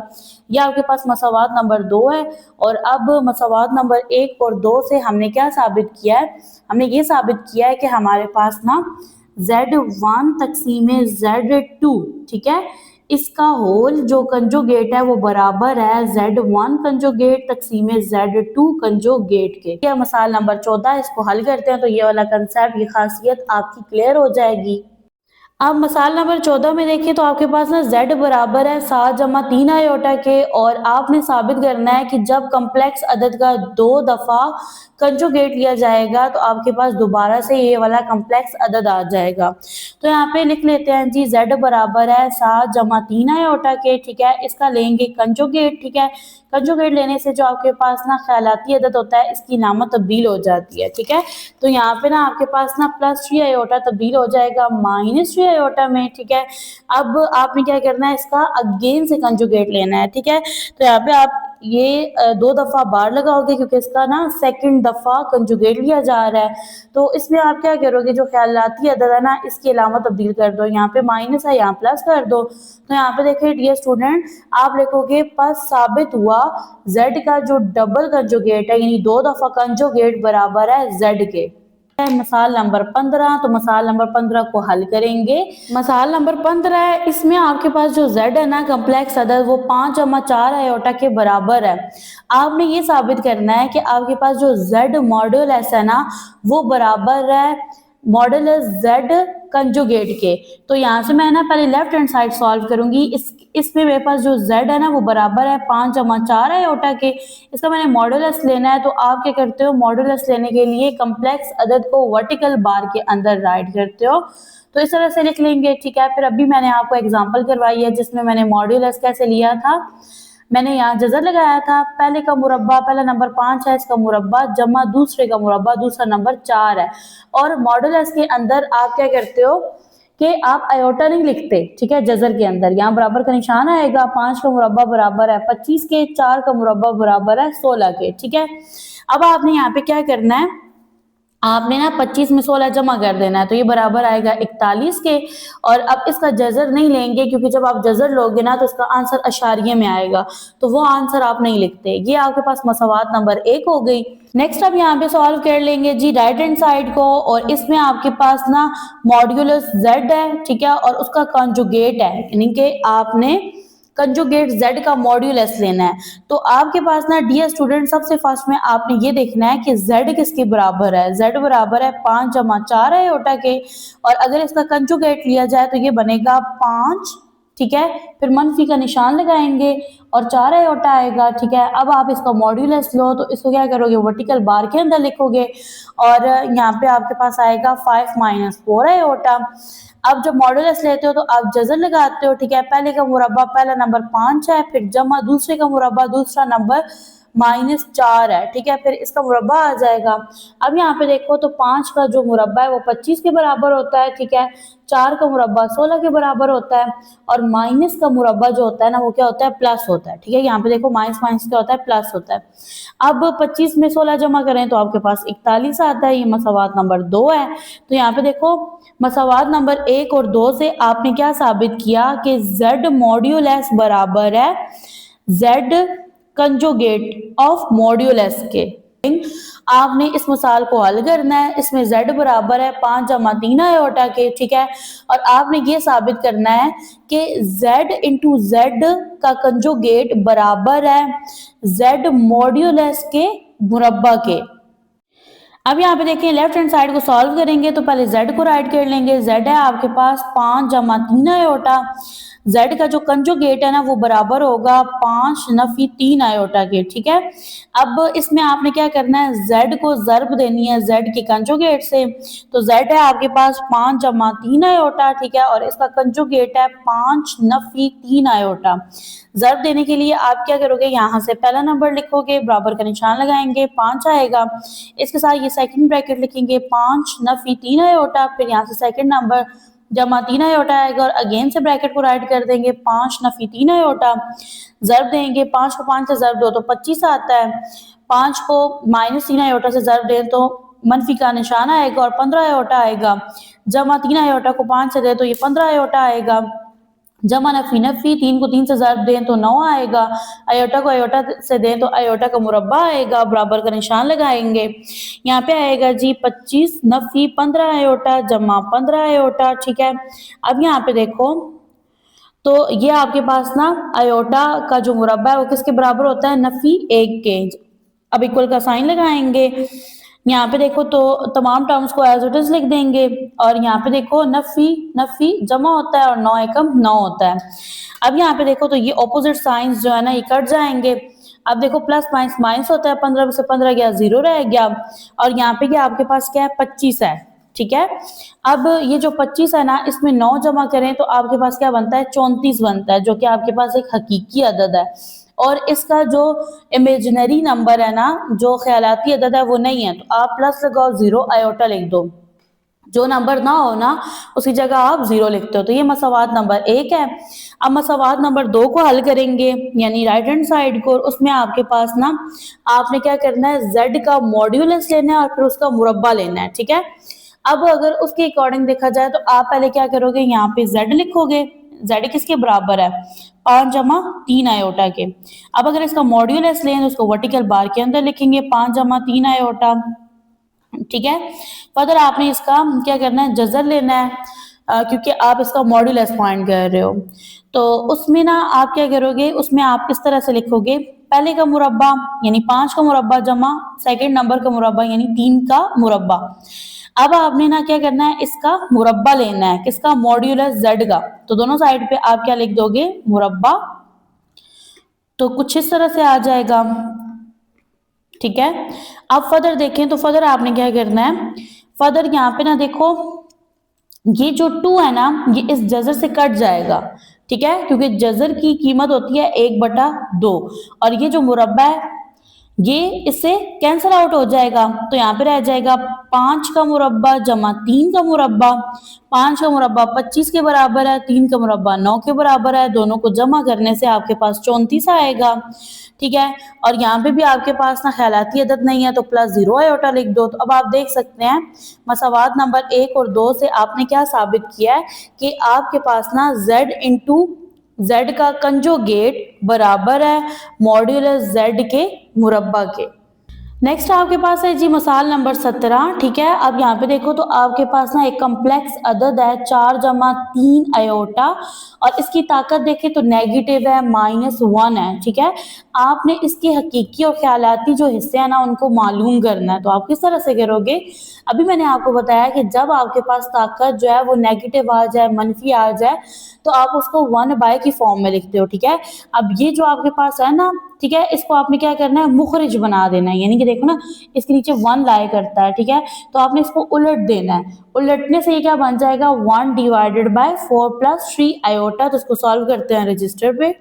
[SPEAKER 1] ये आपके पास मसावात नंबर 2 है। और अब मसावात नंबर 1 और 2 से हमने क्या साबित किया है, हमने ये साबित किया है कि हमारे पास ना Z1 तकसीमे Z2, ठीक है, इसका होल जो कंजुगेट है वो बराबर है Z1 कंजुगेट तकसीमे Z2 कंजुगेट के। यह मसाल नंबर 14, इसको हल करते हैं तो ये वाला कंसेप्ट, ये खासियत आपकी क्लियर हो जाएगी। अब मसाल नंबर 14 में देखिए तो आपके पास ना z बराबर है 7 जमा 3 आयोटा के, और आपने साबित करना है कि जब कम्प्लेक्स अदद का 2 दफ़ा कंजुगेट लिया जाएगा तो आपके पास दोबारा से ये वाला कम्प्लेक्स अदद आ जाएगा। तो यहाँ पे लिख लेते हैं जी, z बराबर है 7 जमा 3 आयोटा के, ठीक है, इसका लेंगे कंजुगेट, ठीक है। कंजुगेट लेने से जो आपके पास ना ख्यालाती अदद होता है इसकी नामत तब्दील हो जाती है, ठीक है। तो यहाँ पे ना आपके पास ना +3 आयोटा तब्दील हो जाएगा -3 आयोटा में, ठीक है। अब आपने क्या करना है, इसका अगेन से कंजुगेट लेना है, ठीक है। तो यहाँ पे आप ये 2 दफ़ा बार लगाओगे क्योंकि इसका ना सेकंड दफ़ा कंजुगेट लिया जा रहा है। तो इसमें आप क्या करोगे, जो ख्यालाती अदद है ना इसकी अलामत तब्दील कर दो, यहाँ पे माइनस है यहाँ प्लस कर दो। तो यहाँ पे देखिए डियर स्टूडेंट, आप लिखोगे बस साबित हुआ z का जो डबल कंजुगेट है यानी 2 दफ़ा कंजुगेट बराबर है z के। मसाल नंबर 15, तो मसाल नंबर 15 को हल करेंगे। मसाल नंबर 15 है, इसमें आपके पास जो z है ना कम्प्लेक्स अदद वो 5 जमा 4 आयोटा के बराबर है। आपने ये साबित करना है कि आपके पास जो z मॉड्यूलस है ना वो बराबर है मॉड्यूलस z कंजुगेट के। तो यहाँ से मैं ना पहले लेफ्ट हैंड साइड सॉल्व करूंगी। इसमें मेरे पास जो z है ना वो बराबर है 5 जमा 4 आयोटा के। इसका मैंने मॉड्यूलस लेना है, तो आप क्या करते हो, मॉड्यूलस लेने के लिए कम्प्लेक्स अदद को वर्टिकल बार के अंदर राइट करते हो, तो इस तरह से लिख लेंगे, ठीक है। फिर अभी मैंने आपको एग्जाम्पल करवाई है जिसमें मैंने मॉड्यूलस कैसे लिया था। मैंने यहाँ जजर लगाया था, पहले का मुरब्बा, पहला नंबर 5 है, इसका मुरब्बा जमा दूसरे का मुरब्बा, दूसरा नंबर 4 है। और मॉड्यूलस के अंदर आप क्या करते हो कि आप आयोटा नहीं लिखते, ठीक है। जजर के अंदर यहाँ बराबर का निशान आएगा, 5 का मुरब्बा बराबर है 25 के, 4 का मुरब्बा बराबर है 16 के, ठीक है। अब आपने यहाँ पे क्या करना है, आपने ना 25 में 16 जमा कर देना है, तो ये बराबर आएगा 41 के। और अब इसका जजर नहीं लेंगे क्योंकि जब आप जजर लोगे ना तो इसका आंसर अशारिये में आएगा, तो वो आंसर आप नहीं लिखते। ये आपके पास मसावात नंबर 1 हो गई। नेक्स्ट अब यहाँ पे सॉल्व कर लेंगे जी राइट हैंड साइड को, और इसमें आपके पास ना मॉड्यूलस z है, ठीक है, और उसका कंजुगेट है, यानी कि आपने कंजुगेट z का मॉड्यूलस लेना है। तो आपके पास ना डियर स्टूडेंट सबसे फर्स्ट में आपने ये देखना है कि z किसके बराबर है। z बराबर है 5 जमा 4 आयोटा के, और अगर इसका कंजुगेट लिया जाए तो ये बनेगा 5, ठीक है। फिर मनफी का निशान लगाएंगे और 4 आयोटा आएगा, ठीक है। अब आप इसका मॉड्यूलस लो तो इसको क्या करोगे, वर्टिकल बार के अंदर लिखोगे, और यहाँ पे आपके पास आएगा 5 - 4 आयोटा। अब जब मॉड्यूलस लेते हो तो आप जजर लगाते हो, ठीक है। पहले का मुरब्बा, पहला नंबर 5 है, फिर जमा दूसरे का मुरब्बा, दूसरा नंबर -4 है, ठीक है। फिर इसका मुरब्बा आ जाएगा। अब यहाँ पे देखो तो 5 का जो मुरब्बा है वो 25 के बराबर होता है, ठीक है। 4 का मुरब्बा 16 के बराबर होता है, और माइनस का मुरब्बा जो होता है ना वो क्या होता है, प्लस होता है, ठीक है। यहाँ पे देखो माइनस माइनस क्या होता है, प्लस होता है। अब 25 में 16 जमा करें तो आपके पास 41 आता है। ये मसावात नंबर 2 है। तो यहाँ पे देखो मसावात नंबर 1 और 2 से आपने क्या साबित किया कि z मॉड्यूलस बराबर है z कंजुगेट ऑफ मॉड्यूलस के, आपने इस मिसाल को हल करना है। इसमें z बराबर है 5 जमा 3 आयोटा के, ठीक है। और आपने ये साबित करना है कि z इंटू जेड का कंजुगेट बराबर है z मॉड्यूलस के मुरब्बा के। अब यहाँ पे देखिए लेफ्ट हैंड साइड को सॉल्व करेंगे तो पहले z को राइट कर लेंगे। z है आपके पास 5 जमा 3 आयोटा, z का जो कंजुगेट है ना वो बराबर होगा 5 नफी 3 आयोटा के, ठीक है। अब इसमें आपने क्या करना है, z को ज़र्ब देनी है z के कंजुगेट से। तो z है आपके पास 5 जमा 3 आयोटा, ठीक है, और इसका कंजुगेट है 5 नफी 3 आयोटा। ज़र्ब देने के लिए आप क्या करोगे, यहाँ से पहला नंबर लिखोगे, बराबर का निशान लगाएंगे, 5 आएगा। इसके साथ ये सेकंड ब्रैकेट लिखेंगे 5 नफी 3 आयोटा, फिर यहाँ से सेकंड नंबर जमा 3 आयोटा आएगा और अगेन से ब्रैकेट को राइट कर देंगे 5 नफी 3 आयोटा। ज़र्ब देंगे, 5 को 5 से ज़र्ब दो तो 25 आता है, 5 को माइनस 3 आयोटा से ज़र्ब दें तो मनफी का निशान आएगा और 15 आयोटा आएगा। जमा 3 आयोटा को 5 से दे तो ये 15 आयोटा आएगा। जमा नफी नफी 3 को 3 से ज़र्ब दें तो 9 आएगा। आयोटा को आयोटा से दें तो आयोटा का मुरब्बा आएगा, बराबर का निशान लगाएंगे। यहाँ पे आएगा जी 25 नफी 15 आयोटा जमा 15 आयोटा, ठीक है। अब यहाँ पे देखो तो ये आपके पास ना आयोटा का जो मुरब्बा है वो किसके बराबर होता है, नफी 1 के। अब इक्वल का साइन लगाएंगे। यहाँ पे देखो तो तमाम टर्म्स को एज इट इज लिख देंगे और यहाँ पे देखो नफी नफी जमा होता है और 9 एकम 9 होता है। अब यहाँ पे देखो तो ये ऑपोजिट साइंस जो है ना ये कट जाएंगे। अब देखो प्लस माइनस माइनस होता है, 15 में से 15 गया 0 रह गया और यहाँ पे क्या आपके पास क्या है 25 है, ठीक है। अब ये जो 25 है ना इसमें 9 जमा करें तो आपके पास क्या बनता है 34 बनता है, जो कि आपके पास एक हकीकी अदद है। और इसका जो इमेजिनरी नंबर है ना, जो ख्यालाती अदद है वो नहीं है, तो आप प्लस लगाओ 0 आयोटा लिख दो। जो नंबर ना हो ना उसकी जगह आप 0 लिखते हो। तो ये मसावात नंबर 1 है। अब मसावात नंबर 2 को हल करेंगे यानी राइट हैंड साइड को, उसमें आपके पास ना आपने क्या करना है z का मॉड्यूलस लेना है और फिर उसका मुरब्बा लेना है, ठीक है। अब अगर उसके अकॉर्डिंग देखा जाए तो आप पहले क्या करोगे, यहाँ पे z लिखोगे। z किसके बराबर है 5 जमा 3 आयोटा के। अब अगर इसका मॉड्यूलस लें तो उसको वर्टिकल बार के अंदर लिखेंगे 5 जमा 3 आयोटा, ठीक है। फर्दर आपने इसका क्या करना है जजर लेना है क्योंकि आप इसका मॉड्यूलस फाइंड कर रहे हो। तो उसमें ना आप क्या करोगे, उसमें आप इस तरह से लिखोगे पहले का मुरब्बा यानी 5 का मुरब्बा जमा सेकंड नंबर का मुरब्बा यानी 3 का मुरब्बा। अब आपने ना क्या करना है इसका मुरब्बा लेना है, किसका मॉड्यूलस z का। तो दोनों साइड पे आप क्या लिख दोगे मुरब्बा, तो कुछ इस तरह से आ जाएगा, ठीक है। अब फर्दर देखें तो फर्दर आपने क्या करना है, फर्दर यहाँ पे ना देखो ये जो 2 है ना ये इस जजर से कट जाएगा, ठीक है, क्योंकि जजर की कीमत होती है 1/2 और ये जो मुरब्बा है ये इससे कैंसिल आउट हो जाएगा। तो यहाँ पे रह जाएगा 5 का मुरब्बा जमा 3 का मुरब्बा। 5 का मुरब्बा 25 के बराबर है, 3 का मुरब्बा 9 के बराबर है, दोनों को जमा करने से आपके पास 34 आएगा, ठीक है। और यहाँ पे भी आपके पास ना ख्यालाती अदद नहीं है तो प्लस 0 आयोटा लिख दो। तो अब आप देख सकते हैं मसावात नंबर 1 और 2 से आपने क्या साबित किया है कि आपके पास ना z इंटू z का कंजुगेट बराबर है मॉड्यूलस z के मुरब्बा के। नेक्स्ट आपके पास है जी मसाल नंबर 17, ठीक है। अब यहाँ पे देखो तो आपके पास ना एक कम्प्लेक्स अदद है 4 जमा 3 आयोटा और इसकी ताकत देखे तो नेगेटिव है -1 है, ठीक है। आपने इसके हकीकी और ख्यालाती जो हिस्से हैं ना उनको मालूम करना है। तो आप किस तरह से करोगे, अभी मैंने आपको बताया कि जब आपके पास ताकत जो है वो नेगेटिव आ जाए मनफी आ जाए तो आप उसको 1/, की फॉर्म में लिखते हो, ठीक है। अब ये जो आपके पास है ना, ठीक है, इसको आपने क्या करना है मुखरिज बना देना है, यानी कि देखो ना इसके नीचे 1 लाया करता है, ठीक है। तो आपने इसको उलट देना है, उलटने से ये क्या बन जाएगा 1/4 + 3 आयोटा। तो इसको सॉल्व करते हैं रजिस्टर पे।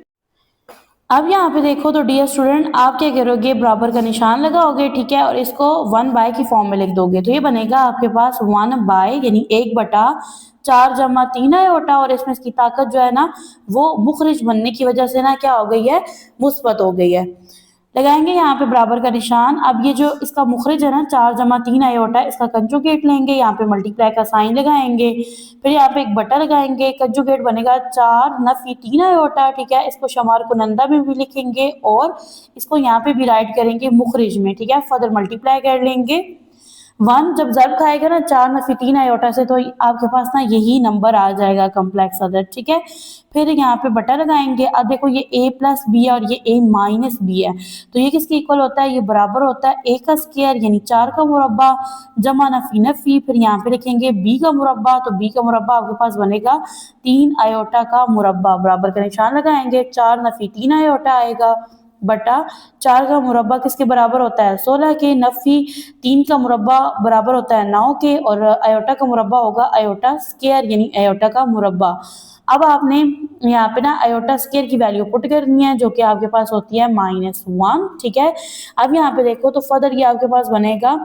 [SPEAKER 1] अब यहाँ पे देखो तो डियर स्टूडेंट आप क्या करोगे बराबर का निशान लगाओगे, ठीक है, और इसको 1/, की फॉर्म में लिख दोगे। तो ये बनेगा आपके पास 1/, यानी 1/4 जमा 3 आयोटा और इसमें इसकी ताकत जो है ना वो मुखरिज बनने की वजह से ना क्या हो गई है मुस्बत हो गई है। लगाएंगे यहाँ पे बराबर का निशान। अब ये जो इसका मुखरिज है ना 4 जमा 3 आयोटा, इसका कंजुगेट लेंगे, यहाँ पे मल्टीप्लाई का साइन लगाएंगे, फिर यहाँ पे एक बटा लगाएंगे, कंजुगेट बनेगा 4 नफी 3 आयोटा, ठीक है। इसको शमार कुनंदा में भी लिखेंगे और इसको यहाँ पे भी राइट करेंगे मुखरिज में, ठीक है। फर्दर मल्टीप्लाई कर लेंगे। 1 जब ज़र्ब खाएगा ना 4 नफी 3 आयोटा से, तो आपके पास ना यही नंबर आ जाएगा कम्प्लेक्स अदद, ठीक है। फिर यहाँ पे बटा लगाएंगे। अब देखो ये a प्लस बी है और ये a माइनस बी है, तो ये किसके इक्वल होता है, ये बराबर होता है a का स्क्वायर यानी 4 का मुरब्बा जमा नफी नफी, फिर यहाँ पे लिखेंगे b का मुरब्बा, तो b का मुरब्बा आपके पास बनेगा 3 आयोटा का मुरब्बा, बराबर का निशान लगाएंगे, 4 नफी 3 आयोटा आएगा बटा 4 का मुरब्बा किसके बराबर होता है 16 के, नफी 3 का मुरब्बा बराबर होता है 9 के, और आयोटा का मुरब्बा होगा आयोटा स्क्वायर यानी आयोटा का मुरब्बा। अब आपने यहाँ पे ना आयोटा स्क्वायर की वैल्यू पुट करनी है जो कि आपके पास होती है -1, ठीक है। अब यहाँ पे देखो तो फर्दर ये आपके पास बनेगा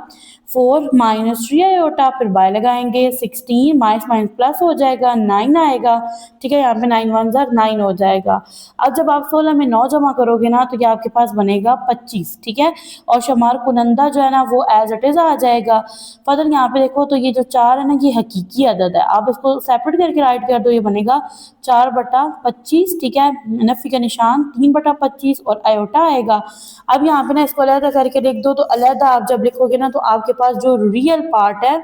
[SPEAKER 1] 4 माइनस 3 आयोटा, फिर बाय लगाएंगे 16 माइनस माइनस प्लस हो जाएगा 9 आएगा, ठीक है। यहाँ पे 9 1 ज़र 9 हो जाएगा। अब जब आप 16 में 9 जमा करोगे ना तो ये आपके पास बनेगा 25, ठीक है। और शमार कुनंदा जो है ना वो एज इट इज आ जाएगा। फर्दर यहाँ पे देखो तो ये जो 4 है ना ये हकीकी अदद है, आप इसको सेपरेट करके राइट कर दो, ये बनेगा 4 बटा 25, ठीक है। नफी का निशान 3 बटा 25 और आयोटा आएगा। अब यहाँ पे ना इसको अलहदा करके लिख दो, तो अलहदा आप जब लिखोगे ना तो आपके पास जो रियल पार्ट है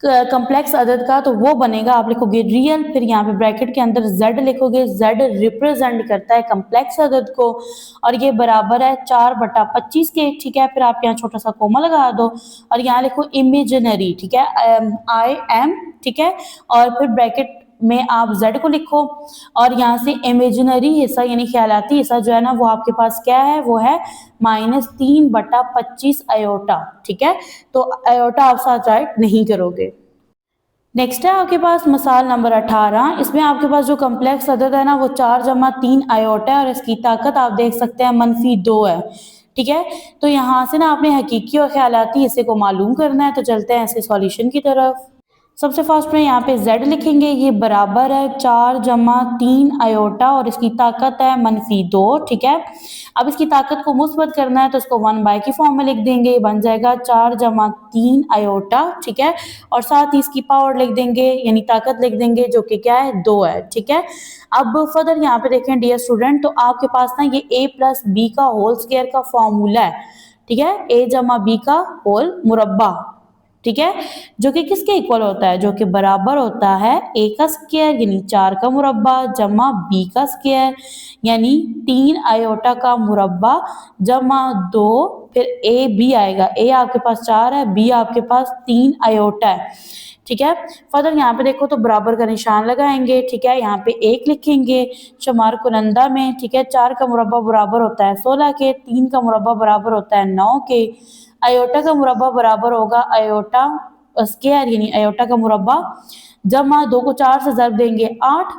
[SPEAKER 1] कम्प्लेक्स अदद का तो वो बनेगा, आप लिखोगे रियल, फिर यहाँ पे ब्रैकेट के अंदर z लिखोगे, z रिप्रेजेंट करता है कम्प्लेक्स अदद को, और ये बराबर है 4 बटा 25 के, ठीक है। फिर आप यहाँ छोटा सा कोमा लगा दो और यहाँ लिखो इमेजिनरी, ठीक है, I am, ठीक है। और फिर ब्रैकेट में आप z को लिखो और यहाँ से इमेजिनरी हिस्सा यानी ख्यालाती हिस्सा जो है ना वो आपके पास क्या है, वो है -3 बटा 25 आयोटा, ठीक है। तो आयोटा आप साथ राइट नहीं करोगे। नेक्स्ट है आपके पास मसाल नंबर 18। इसमें आपके पास जो कम्प्लेक्स अदद है ना वो 4 जमा 3 आयोटा है और इसकी ताकत आप देख सकते हैं -2 है, ठीक है। तो यहाँ से ना आपने हकीकी और ख्यालाती हिस्से को मालूम करना है, तो चलते हैं ऐसे सॉल्यूशन की तरफ। सबसे फर्स्ट में यहाँ पे z लिखेंगे, ये बराबर है 4 जमा 3 आयोटा और इसकी ताकत है -2, ठीक है। अब इसकी ताकत को मुस्बत करना है तो इसको 1 बाय की फॉर्म में लिख देंगे, ये बन जाएगा 4 जमा 3 आयोटा, ठीक है। और साथ ही इसकी पावर लिख देंगे यानी ताकत लिख देंगे जो कि क्या है 2 है, ठीक है। अब फर्दर यहाँ पे देखें डियर स्टूडेंट, तो आपके पास ना ये a प्लस बी का होल स्क्वायर का फॉर्मूला है, ठीक है, a जमा बी का होल मुरब्बा, ठीक है, जो कि किसके इक्वल होता है, जो कि बराबर होता है a का स्क्वायर यानी 4 का मुरब्बा जमा b का स्क्वायर यानी 3 आयोटा का मुरब्बा जमा 2, फिर a b आएगा, a आपके पास 4 है, b आपके पास 3 आयोटा है, ठीक है। फर्दर यहाँ पे देखो तो बराबर का निशान लगाएंगे, ठीक है। यहाँ पे 1 लिखेंगे शमार कुनंदा में, ठीक है। 4 का मुरब्बा बराबर होता है 16 के, 3 का मुरब्बा बराबर होता है 9 के, आयोटा का मुरब्बा बराबर होगा आयोटा स्क्वायर यानी आयोटा का मुरब्बा जमा 2 को 4 से ज़र्ब देंगे 8,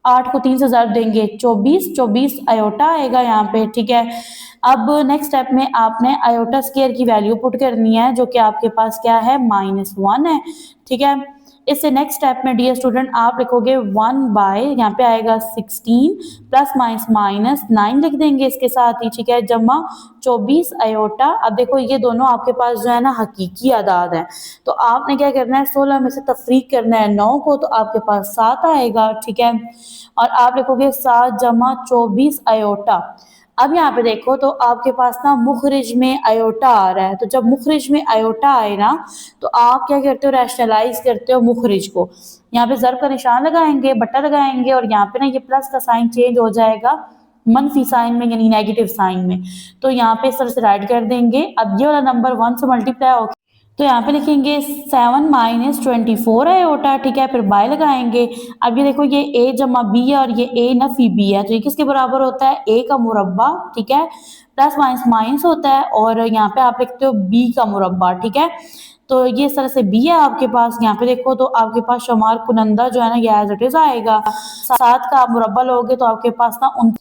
[SPEAKER 1] 8 को 3 से ज़र्ब देंगे 24, 24 आयोटा आएगा यहाँ पे, ठीक है। अब नेक्स्ट स्टेप में आपने आयोटा स्क्वायर की वैल्यू पुट करनी है जो कि आपके पास क्या है -1 है, ठीक है। इससे नेक्स्ट स्टेप में डियर स्टूडेंट आप लिखोगे 1 बाय यहाँ पे आएगा 16 प्लस माइनस माइनस 9 लिख देंगे इसके साथ ही, ठीक है, जमा 24 आयोटा। अब देखो ये दोनों आपके पास जो है ना हकीकी आदाद है, तो आपने क्या करना है 16 में से तफरीक करना है 9 को, तो आपके पास 7 आएगा, ठीक है। और आप लिखोगे 7 जमा 24 आयोटा। अब यहाँ पे देखो तो आपके पास ना मुखरिज में आयोटा आ रहा है, तो जब मुखरिज में आयोटा आए ना तो आप क्या करते हो, रैशनलाइज करते हो मुखरिज को। यहाँ पे ज़र्ब का निशान लगाएंगे, बट्टा लगाएंगे और यहाँ पे ना ये प्लस का साइन चेंज हो जाएगा मनफी साइन में यानी नेगेटिव साइन में, तो यहाँ पे इस तरह से राइट कर देंगे। अब ये वाला नंबर 1 से मल्टीप्लाई हो तो यहाँ पे लिखेंगे 7 माइनस 24 आयोटा, ठीक है। फिर बाय लगाएंगे। अब ये देखो ये a जमा बी है और ये a नफी b है, तो ये किसके बराबर होता है a का मुरब्बा, ठीक है, प्लस माइनस माइनस होता है और यहाँ पे आप लिखते हो b का मुरब्बा, ठीक है। तो ये इस तरह से b है आपके पास। यहाँ पे देखो तो आपके पास शुमार कुनंदा जो है ना ये एज इट इज आएगा, 7 का आप मुरब्बा लोगे तो आपके पास ना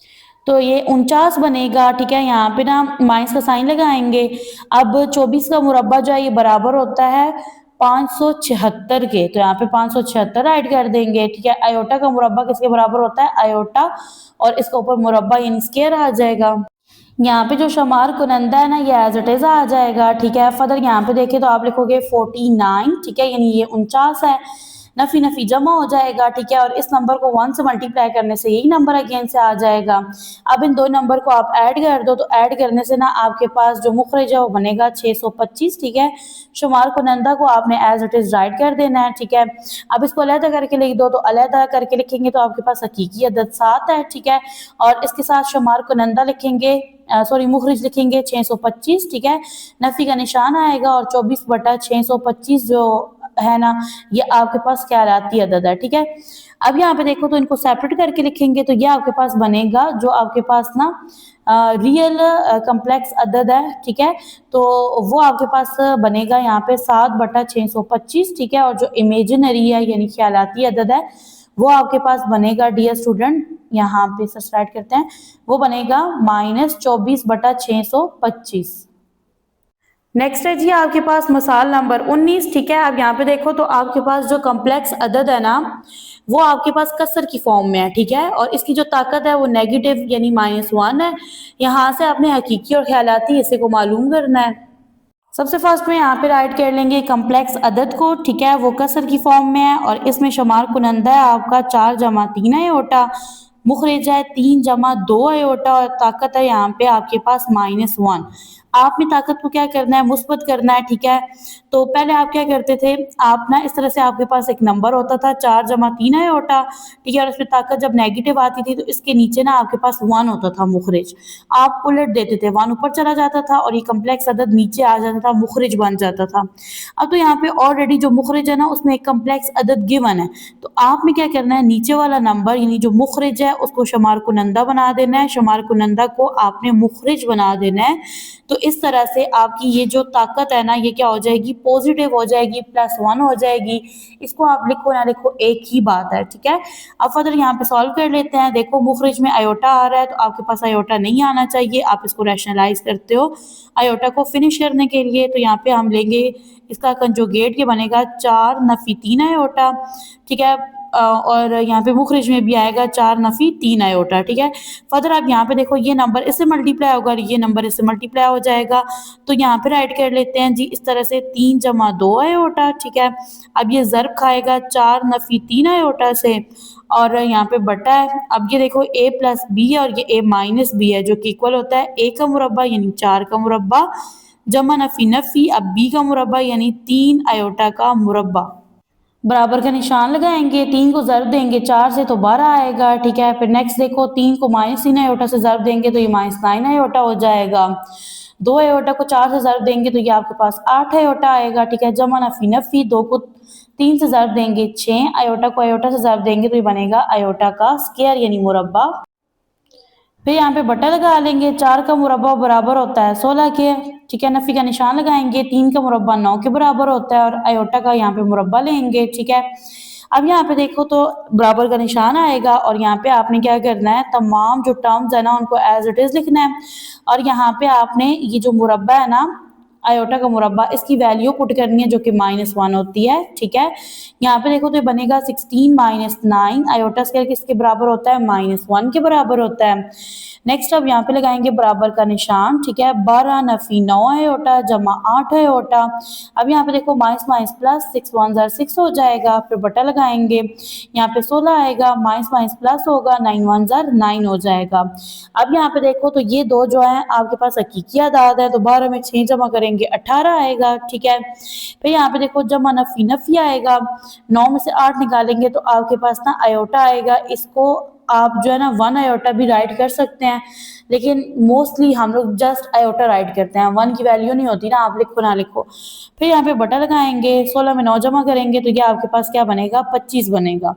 [SPEAKER 1] तो ये 49 बनेगा, ठीक है। यहाँ पे ना माइनस का साइन लगाएंगे। अब 24 का मुरब्बा जो है ये बराबर होता है 576 के, तो यहाँ पे 576 ऐड कर देंगे, ठीक है। आयोटा का मुरब्बा किसके बराबर होता है, आयोटा और इसके ऊपर मुरब्बा यानी स्क्वायर आ जाएगा। यहाँ पे जो शुमार कुनंदा है ना ये एज इट इज़ आ जाएगा, ठीक है। फर्दर यहाँ पे देखें तो आप लिखोगे 49, ठीक है, यानी ये 49 है। नफ़ी नफ़ी जमा हो जाएगा, ठीक है, और इस नंबर को 1 से मल्टीप्लाई करने से यही नंबर अगेन से आ जाएगा। अब इन दो नंबर को आप ऐड कर दो, तो ऐड करने से ना आपके पास जो मुखरज है वो बनेगा 625, ठीक है। शुमार कुनंदा को आपने एज इट इज़ राइट कर देना है, ठीक है। अब इसको अलहदा करके लिख दो, तो अलहदा करके लिखेंगे तो आपके पास हकीकी अदद 7 है, ठीक है, और इसके साथ शुमार कुनंदा लिखेंगे, सॉरी मुखरिज लिखेंगे 625, ठीक है। नफ़ी का निशान आएगा और 24/625 जो है ना ये आपके पास ख्यालाती अदद है, ठीक है। अब यहाँ पे देखो तो इनको सेपरेट करके लिखेंगे तो ये आपके पास बनेगा जो आपके पास ना रियल कम्प्लेक्स अदद है, ठीक है, तो वो आपके पास बनेगा यहाँ पे 7/625, ठीक है, और जो इमेजिनरी है यानी ख्यालाती अदद है वो आपके पास बनेगा डियर स्टूडेंट, यहाँ पे सब्सट्रैक्ट करते हैं, वो बनेगा -24/625। नेक्स्ट है जी आपके पास मसाल नंबर 19, ठीक है। अब यहाँ पे देखो तो आपके पास जो कम्प्लेक्स अदद है ना वो आपके पास कसर की फॉर्म में है, ठीक है, और इसकी जो ताकत है वो नेगेटिव यानी -1 है। यहाँ से आपने हकीकी और ख्यालाती हिस्से को मालूम करना है। सबसे फर्स्ट में यहाँ पे राइट कर लेंगे कम्प्लेक्स अदद को, ठीक है, वो कसर की फॉर्म में है और इसमें शुमार कुनंदा है आपका 4 जमा 3 अयोटा, मुखरिज है 3 जमा 2 अयोटा और ताकत है यहाँ पे आपके पास -1। आपने ताकत को क्या करना है, मुस्बत करना है, ठीक है। तो पहले आप क्या करते थे, आप ना इस तरह से आपके पास एक नंबर होता था 4 जमा 3 अयोटा, ठीक है, और उसमें ताकत जब नेगेटिव आती थी तो इसके नीचे ना आपके पास 1 होता था मुखरिज, आप उलट देते थे, 1 ऊपर चला जाता था और ये कम्प्लेक्स अदद नीचे आ जाता था, मुखरिज बन जाता था। अब तो यहाँ पे ऑलरेडी जो मुखरिज है ना उसमें एक कम्प्लेक्स अदद गिवन है, तो आपने क्या करना है, नीचे वाला नंबर यानी जो मुखरिज है उसको शुमार कुनंदा बना देना है, शुमार कुनंदा को आपने मुखरिज बना देना है। तो इस तरह से आपकी ये जो ताकत है ना ये क्या हो जाएगी, पॉजिटिव हो जाएगी, +1 हो जाएगी। इसको आप लिखो ना लिखो एक ही बात है, ठीक है। अब फर्दर यहाँ पे सॉल्व कर लेते हैं। देखो मुखरिज में आयोटा आ रहा है तो आपके पास आयोटा नहीं आना चाहिए, आप इसको रैशनलाइज करते हो आयोटा को फिनिश करने के लिए, तो यहाँ पे हम लेंगे इसका कंजुगेट, ये बनेगा 4 नफ़ी 3 आयोटा, ठीक है, और यहाँ पे मुखरिज में भी आएगा 4 नफ़ी 3 आयोटा, ठीक है। फर्दर आप यहाँ पे देखो ये नंबर इससे मल्टीप्लाई होगा और ये नंबर इससे मल्टीप्लाई हो जाएगा, तो यहाँ पे राइट कर लेते हैं जी इस तरह से 3 जमा 2 आयोटा, ठीक है। अब ये ज़र्ब खाएगा 4 नफ़ी 3 आयोटा से और यहाँ पे बटा है। अब ये देखो a प्लस बी है और ये a माइनस बी है जो कि इक्वल होता है a का मुरब्बा यानी 4 का मुरब्बा जमा नफ़ी नफ़ी, अब b का मुरब्बा यानी 3 आयोटा का मुरब्बा। बराबर का निशान लगाएंगे, 3 को ज़र्ब देंगे 4 से तो 12 आएगा, ठीक है। फिर नेक्स्ट देखो 3 को -3 आयोटा से ज़र्ब देंगे तो ये -9 आयोटा हो जाएगा। 2 आयोटा को 4 से ज़र्ब देंगे तो ये आपके पास 8 आयोटा आएगा, ठीक है। जमा नफ़ी नफ़ी, 2 को 3 से ज़र्ब देंगे 6, आयोटा को आयोटा से ज़र्ब देंगे तो ये बनेगा आयोटा का स्क्वायर यानी मुरब्बा। फिर यहाँ पे बटा लगा लेंगे, 4 का मुरब्बा बराबर होता है 16 के, ठीक है। नफ़ी का निशान लगाएंगे, 3 का मुरब्बा 9 के बराबर होता है और आयोटा का यहाँ पे मुरब्बा लेंगे, ठीक है। अब यहाँ पे देखो तो बराबर का निशान आएगा और यहाँ पे आपने क्या करना है, तमाम जो टर्म्स है ना उनको एज इट इज़ लिखना है और यहाँ पे आपने ये जो मुरब्बा है ना आयोटा का मुरब्बा इसकी वैल्यू पुट करनी है जो कि -1 होती है, ठीक है। यहाँ पे देखो तो ये बनेगा 16 - 9, आयोटा स्क्वायर किसके बराबर होता है, -1 के बराबर होता है। नेक्स्ट अब यहाँ पे लगाएंगे बराबर का निशान, ठीक है। 12 नफ़ी 9 आयोटा जमा 8 आयोटा, अब यहाँ पे देखो माइनस माइनस प्लस, 6 1 ज़ा 6 हो जाएगा, फिर बटा लगाएंगे, यहाँ पे 16 आएगा, माइनस माइनस प्लस होगा, 9 1 ज़ा 9 हो जाएगा। अब यहाँ पे देखो तो ये दो जो है आपके पास हकीकी आदाद है, तो 12 में 6 जमा करेंगे 18 आएगा, ठीक है। फिर यहाँ पे देखो जमा नफ़ी नफ़ी आएगा, 9 में से 8 निकालेंगे तो आपके पास ना आयोटा आएगा, इसको आप जो है ना 1 आयोटा भी राइट कर सकते हैं, लेकिन मोस्टली हम लोग जस्ट आयोटा राइट करते हैं, 1 की वैल्यू नहीं होती ना, आप लिखो ना लिखो। फिर यहाँ पे बटा लगाएंगे, 16 में 9 जमा करेंगे तो ये आपके पास क्या बनेगा, 25 बनेगा।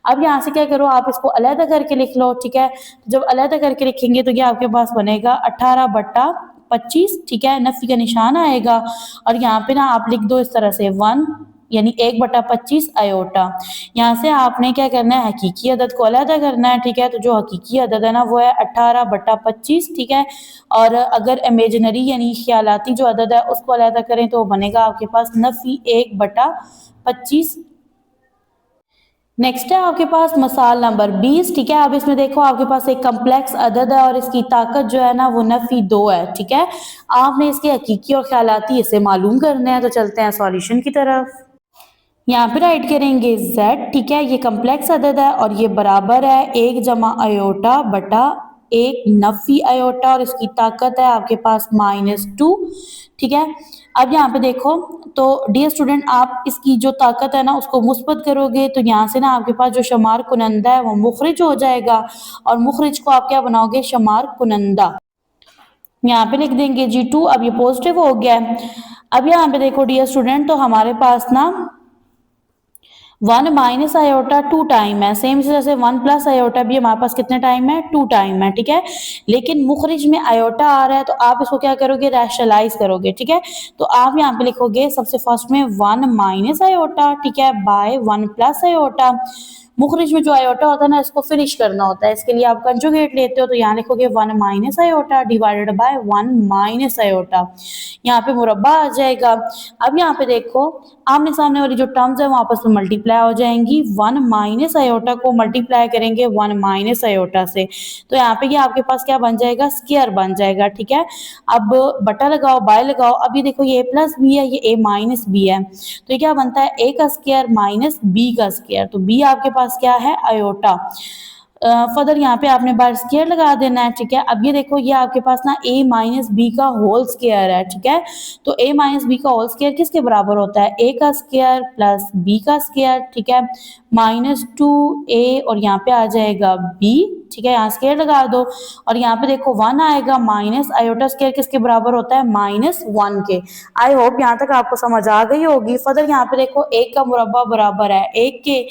[SPEAKER 1] अब यहाँ से क्या करो, आप इसको अलहदा करके लिख लो, ठीक है। जब अलहदा करके लिखेंगे तो ये आपके पास बनेगा 18/25, ठीक है। नफ़ी का निशान आएगा और यहाँ पे ना आप लिख दो इस तरह से 1 यानी 1/25 आयोटा। यहाँ से आपने क्या करना है, हकीकी अदद को अलहदा करना है, ठीक है। तो जो हकीकी अदद है ना वो है 18/25, ठीक है। और अगर इमेजिनरी यानी ख्यालाती जो अदद है उसको अलहदा करें तो बनेगा आपके पास नफ़ी 1/25। नेक्स्ट है आपके पास मसाल नंबर 20, ठीक है। अब इसमें देखो आपके पास एक कम्प्लेक्स अदद है और इसकी ताकत जो है ना वो नफी 2 है, ठीक है। आपने इसके हकीकी और ख्यालाती हिस्से मालूम करने हैं, तो चलते हैं सॉल्यूशन की तरफ। यहाँ पे राइट करेंगे z, ठीक है। ये कम्प्लेक्स अदद है और ये बराबर है 1 जमा अयोटा बटा 1 नफी अयोटा और इसकी ताकत है आपके पास -2, ठीक है। अब यहाँ पे देखो, तो डियर स्टूडेंट आप इसकी जो ताकत है ना उसको मुस्बत करोगे तो यहाँ से ना आपके पास जो शमार कुनंदा है वो मुखरिज हो जाएगा और मुखरिज को आप क्या बनाओगे, शमार कुनंदा। यहाँ पे लिख देंगे G2। अब ये पॉजिटिव हो गया है। अब यहाँ पे देखो डियर स्टूडेंट, तो हमारे पास ना 1 माइनस आयोटा 2 टाइम है, सेम इसी तरह से 1 प्लस आयोटा भी हमारे पास कितने टाइम है, 2 टाइम है, ठीक है। लेकिन मुखरिज में आयोटा आ रहा है तो आप इसको क्या करोगे, रैशनलाइज करोगे, ठीक है। तो आप यहाँ पे लिखोगे सबसे फर्स्ट में 1 माइनस आयोटा, ठीक है, बाय 1 प्लस आयोटा। मुखरिज में जो आयोटा होता है ना इसको फिनिश करना होता है, इसके लिए आप कंजुगेट लेते हो, तो यहाँ लिखोगे 1 minus iota divided by 1 minus iota. यहाँ पे मुरब्बा आ जाएगा। अब यहाँ पे देखो आमने सामने वाली जो टर्म्स है वो आपस में मल्टीप्लाई हो जाएंगी। 1 माइनस आयोटा को मल्टीप्लाई करेंगे 1 माइनस आयोटा से, तो यहाँ पे ये आपके पास क्या बन जाएगा, स्क्वायर बन जाएगा, ठीक है। अब बटा लगाओ, बाय लगाओ। अब ये देखो ये a प्लस बी है, ये a माइनस बी है, तो ये क्या बनता है, a का स्क्वायर माइनस b का स्क्वायर, तो b आपके पास क्या है, आयोटा। फर्दर यहाँ पे आपने बार स्क्वायर लगा देना है, ठीक है। अब ये देखो ये आपके पास ना a माइनस बी का होल स्क्वायर है, ठीक है। तो a माइनस बी का होल स्क्वायर किसके बराबर होता है, a का स्क्वायर प्लस b का स्क्वायर, ठीक है, -2a और यहाँ पे आ जाएगा b, ठीक है। यहाँ स्क्वायर लगा दो और यहाँ पे देखो 1 आएगा, माइनस आयोटा स्क्वायर किसके बराबर होता है, -1 के। आई होप यहाँ तक आपको समझ आ गई होगी। फर्दर यहाँ पे देखो 1 का मुरब्बा बराबर है 1 के,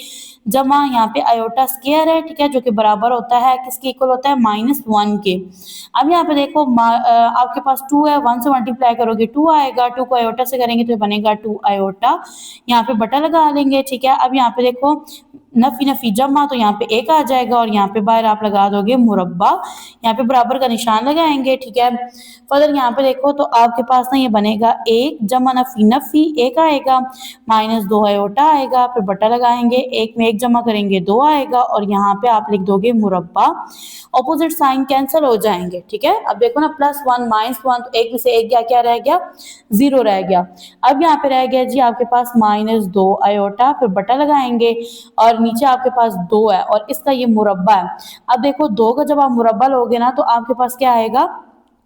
[SPEAKER 1] जमा यहाँ पे आयोटा स्क्वायर है, ठीक है, जो कि बराबर होता है किसके इक्वल होता है, -1 के। अब यहाँ पे देखो आपके पास 2 है, 1 से मल्टीप्लाई करोगे 2 आएगा, 2 को आयोटा से करेंगे तो बनेगा 2 आयोटा, यहाँ पे बटा लगा लेंगे, ठीक है। अब यहाँ पे देखो नफी नफी जमा, तो यहाँ पे 1 आ जाएगा और यहाँ पे बाहर आप लगा दोगे मुरब्बा, यहाँ पे बराबर का निशान लगाएंगे, ठीक है। फर्दर यहाँ पे देखो तो आपके पास ना ये बनेगा 1 जमा नफी नफी 1 आएगा, -2 आयोटा आएगा, फिर बटा लगाएंगे, 1 में 1 जमा करेंगे 2 आएगा और यहाँ पे आप लिख दोगे मुरब्बा। ऑपोजिट साइन कैंसिल हो जाएंगे, ठीक है। अब देखो ना +1 -1, तो 1 में से 1 क्या रह गया, 0 रह गया। अब यहाँ पे रह गया जी आपके पास -2 आयोटा, फिर बटा लगाएंगे और नीचे आपके पास 2 है और इसका ये मुरब्बा है। अब देखो 2 का जब आप मुरब्बा लोगे ना तो आपके पास क्या आएगा,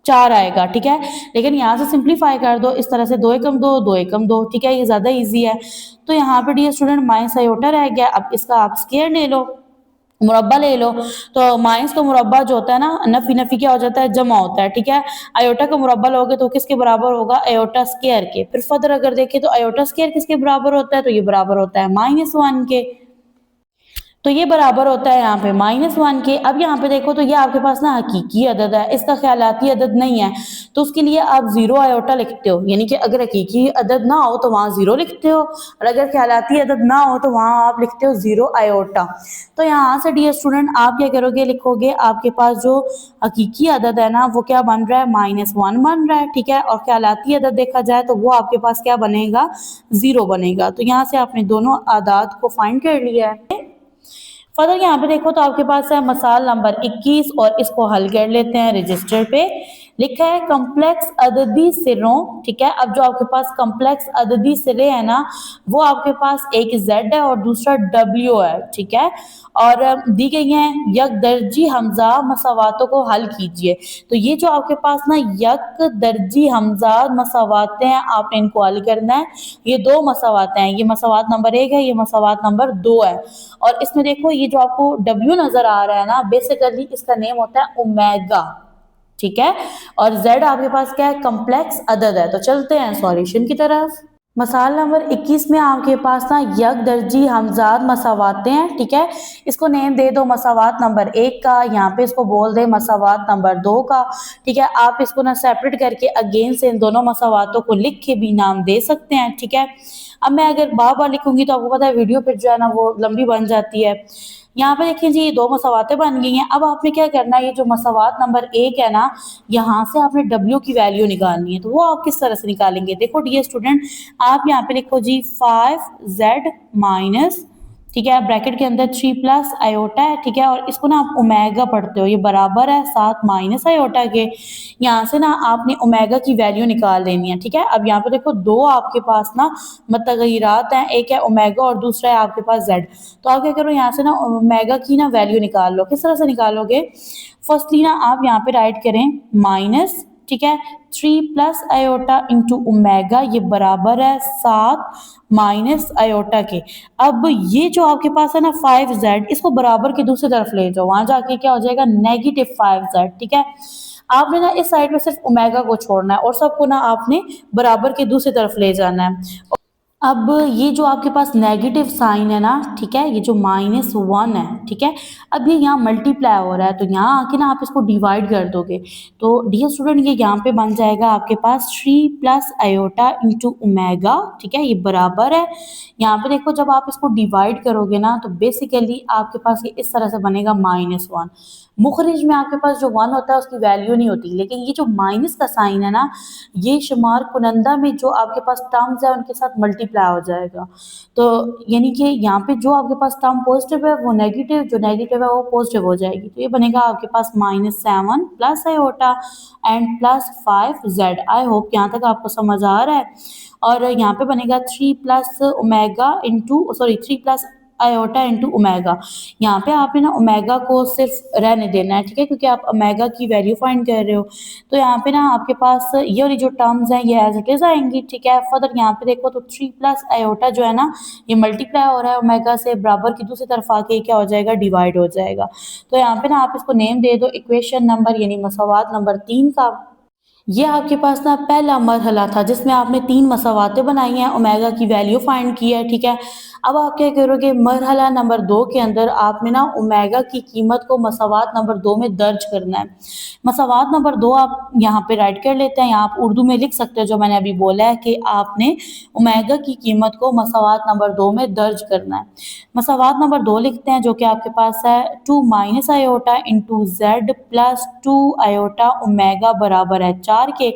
[SPEAKER 1] 4 आएगा, ठीक है। लेकिन यहाँ से सिंप्लीफाई कर दो इस तरह से, 2 एकम 2, 2 एकम 2, ठीक है, ये ज्यादा इजी है। तो यहाँ पे डियर स्टूडेंट माइनस आयोटा रह गया। अब इसका आप स्क्वायर ले लो, मुरब्बा ले लो, तो माइनस का मुरब्बा जो होता है ना, नफी नफी क्या हो जाता है, जमा होता है, ठीक है। आयोटा का मुरब्बा लोगे तो किसके बराबर होगा, आयोटा स्क्वायर के। फिर फर्दर अगर देखें तो आयोटा स्क्वायर किसके बराबर होता है, तो ये बराबर होता है -1 के, तो ये बराबर होता है यहाँ पे -1 के। अब यहाँ पे देखो तो ये आपके पास ना हकीकी अदद है, इसका ख्यालाती अदद नहीं है, तो उसके लिए आप 0 आयोटा लिखते हो, यानी कि अगर हकीकी अदद ना हो तो वहाँ 0 लिखते हो और अगर ख्यालाती अदद ना हो तो वहाँ आप लिखते हो 0 आयोटा। तो यहाँ से डियर स्टूडेंट आप क्या करोगे, लिखोगे आपके पास जो हकीकी अदद है ना वो क्या बन रहा है, -1 बन रहा है, ठीक है। और ख्यालाती अदद देखा जाए तो वो आपके पास क्या बनेगा, 0 बनेगा। तो यहाँ से आपने दोनों आदाद को फाइंड कर लिया है। फर्दर यहाँ पे देखो तो आपके पास है मसाल नंबर 21 और इसको हल कर लेते हैं। रजिस्टर पे लिखा है कम्प्लेक्स अददी सिरों, ठीक है। अब जो आपके पास कम्प्लेक्स अददी सिरे है ना वो आपके पास एक z है और दूसरा w है, ठीक है, और दी गई हैं यक दर्जी हमजा मसावातों को हल कीजिए। तो ये जो आपके पास ना यक दर्जी हमजा मसावातें हैं, आपने इनको हल करना है। ये 2 मसावातें हैं, ये मसावात नंबर 1 है, ये मसावात नंबर 2 है। और इसमें देखो ये जो आपको W नजर आ रहा है ना, बेसिकली इसका नेम होता है ओमेगा, ठीक है। और Z आपके पास क्या है, कम्प्लेक्स अदद है। तो चलते हैं सॉल्यूशन की तरफ। मसाल नंबर 21 में आपके पास ना यक दर्जी हमजाद मसावातें हैं, ठीक है। इसको नेम दे दो मसावात नंबर 1 का, यहाँ पे इसको बोल दे मसावात नंबर 2 का, ठीक है। आप इसको ना सेपरेट करके अगेन से इन दोनों मसावातों को लिख के भी नाम दे सकते हैं, ठीक है। अब मैं अगर बार बार लिखूंगी तो आपको पता है वीडियो फिर जो है ना वो लंबी बन जाती है। यहाँ पे देखिए जी ये 2 मसावातें बन गई हैं। अब आपने क्या करना है, ये जो मसावात नंबर 1 है ना यहाँ से आपने W की वैल्यू निकालनी है। तो वो आप किस तरह से निकालेंगे, देखो डियर स्टूडेंट आप यहाँ पे लिखो जी 5z माइनस ठीक है। ब्रैकेट के अंदर 3 प्लस आयोटा है, ठीक है, और इसको ना आप ओमेगा पढ़ते हो, ये बराबर है 7 माइनस आयोटा के। यहाँ से ना आपने ओमेगा की वैल्यू निकाल लेनी है, ठीक है। अब यहाँ पे देखो दो आपके पास ना मतगयरात हैं, एक है ओमेगा और दूसरा है आपके पास जेड। तो आप क्या करो, यहाँ से ना ओमेगा की ना वैल्यू निकाल लो। किस तरह से निकालोगे? फर्स्टली ना आप यहाँ पे राइट करें माइनस, ठीक है, 3 प्लस आयोटा इंटू ओमेगा, ये बराबर है 7 माइनस आयोटा के। अब ये जो आपके पास है ना 5z, इसको बराबर की दूसरी तरफ ले जाओ, वहां जाके क्या हो जाएगा, नेगेटिव 5z, ठीक है। आपने ना इस साइड में सिर्फ ओमेगा को छोड़ना है और सबको ना आपने बराबर की दूसरी तरफ ले जाना है। अब ये जो आपके पास नेगेटिव साइन है ना, ठीक है, ये जो -1 है, ठीक है, अब ये यहाँ मल्टीप्लाई हो रहा है, तो यहाँ आके ना आप इसको डिवाइड कर दोगे। तो डियर स्टूडेंट, ये यहाँ पे बन जाएगा आपके पास 3 प्लस आयोटा इंटू ओमेगा, ठीक है, ये बराबर है। यहाँ पे देखो जब आप इसको डिवाइड करोगे ना, तो बेसिकली आपके पास ये इस तरह से बनेगा -1। मुखरिज में आपके पास जो 1 होता है उसकी वैल्यू नहीं होती, लेकिन ये जो माइनस का साइन है ना, ये शुमार कुनंदा में जो आपके पास टर्म्स है उनके साथ मल्टीप्लाई हो जाएगा। तो यानी कि यहाँ पे जो आपके पास टर्म पॉजिटिव है वो नेगेटिव, जो नेगेटिव है वो पॉजिटिव हो जाएगी। तो ये बनेगा आपके पास -7 plus iota and plus 5z। I hope यहाँ तक आपको समझ आ रहा है। और यहाँ पे बनेगा 3 plus omega into, sorry, 3 plus iota into omega. यहाँ पे आपने ना ओमेगा को सिर्फ रहने देना है, ठीक है, क्योंकि आप ओमेगा की वैल्यू फाइंड कर रहे हो। तो यहाँ पे ना आपके पास ये वाली जो टर्म्स हैं ये एज इट इज आएंगी, ठीक है। फर्दर यहाँ पे देखो तो 3 प्लस आयोटा जो है ना, ये मल्टीप्लाई हो रहा है ओमेगा से, बराबर की दूसरी तरफ आके क्या हो जाएगा, डिवाइड हो जाएगा। तो यहाँ पे ना आप इसको नेम दे दो इक्वेशन नंबर, यानी मसवात नंबर 3 का। ये आपके पास ना पहला मरहला था जिसमें आपने 3 मसावातें बनाई हैं, ओमेगा की वैल्यू फाइंड की है, ठीक है। अब आप क्या करोगे, मरहला नंबर 2 के अंदर आपने ना ओमेगा की कीमत को मसावात नंबर 2 में दर्ज करना है। मसावात नंबर 2 आप यहाँ पे राइट कर लेते हैं, यहाँ आप उर्दू में लिख सकते हो जो मैंने अभी बोला है कि आपने ओमेगा की कीमत को मसावात नंबर 2 में दर्ज करना है। मसावात नंबर 2 लिखते हैं जो कि आपके पास है 2 minus iota into Z plus 2 iota omega बराबर है 4 के।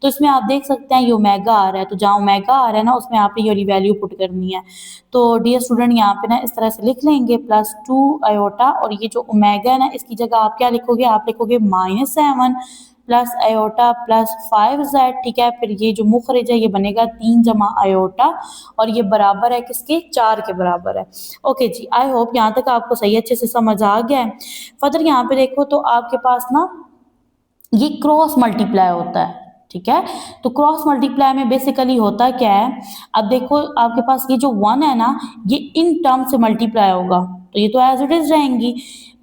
[SPEAKER 1] तो इसमें आप देख सकते हैं ये ओमेगा आ रहा है, तो जहाँ ओमेगा आ रहा है ना उसमें आपने ये वाली वैल्यू पुट करनी है। तो डियर स्टूडेंट यहाँ पे ना इस तरह से लिख लेंगे प्लस 2 आयोटा, और ये जो ओमेगा है ना इसकी जगह आप क्या लिखोगे, आप लिखोगे -7 प्लस आयोटा प्लस 5z, ठीक है। फिर ये जो मुखरिज है ये बनेगा 3 जमा आयोटा, और ये बराबर है किसके, 4 के बराबर है। ओके जी, आई होप यहाँ तक आपको सही अच्छे से समझ आ गया है। फर्दर यहाँ पे देखो तो आपके पास ना ये क्रॉस मल्टीप्लाई होता है, ठीक है। तो क्रॉस मल्टीप्लाई में बेसिकली होता क्या है, अब देखो आपके पास ये जो 1 है ना, ये इन टर्म से मल्टीप्लाई होगा, तो ये तो एज इट इज रहेंगी।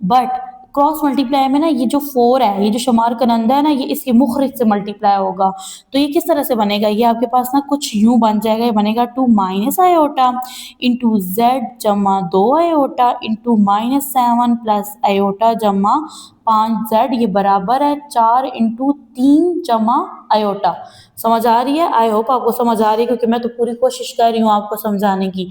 [SPEAKER 1] बट क्रॉस मल्टीप्लाई में ना ये जो 4 है, ये जो शुमार करंदा है ना, ये इसके मुखरिज से मल्टीप्लाई होगा। तो ये किस तरह से बनेगा, ये आपके पास ना कुछ यूं बन जाएगा, ये बनेगा 2 माइनस आयोटा इंटू जेड जमा 2 आयोटा इंटू -7 प्लस आयोटा जमा 5z, ये बराबर है 4 इंटू 3 जमा आयोटा। समझ आ रही है? आई होप आपको समझ आ रही है, क्योंकि मैं तो पूरी कोशिश कर रही हूँ आपको समझाने की।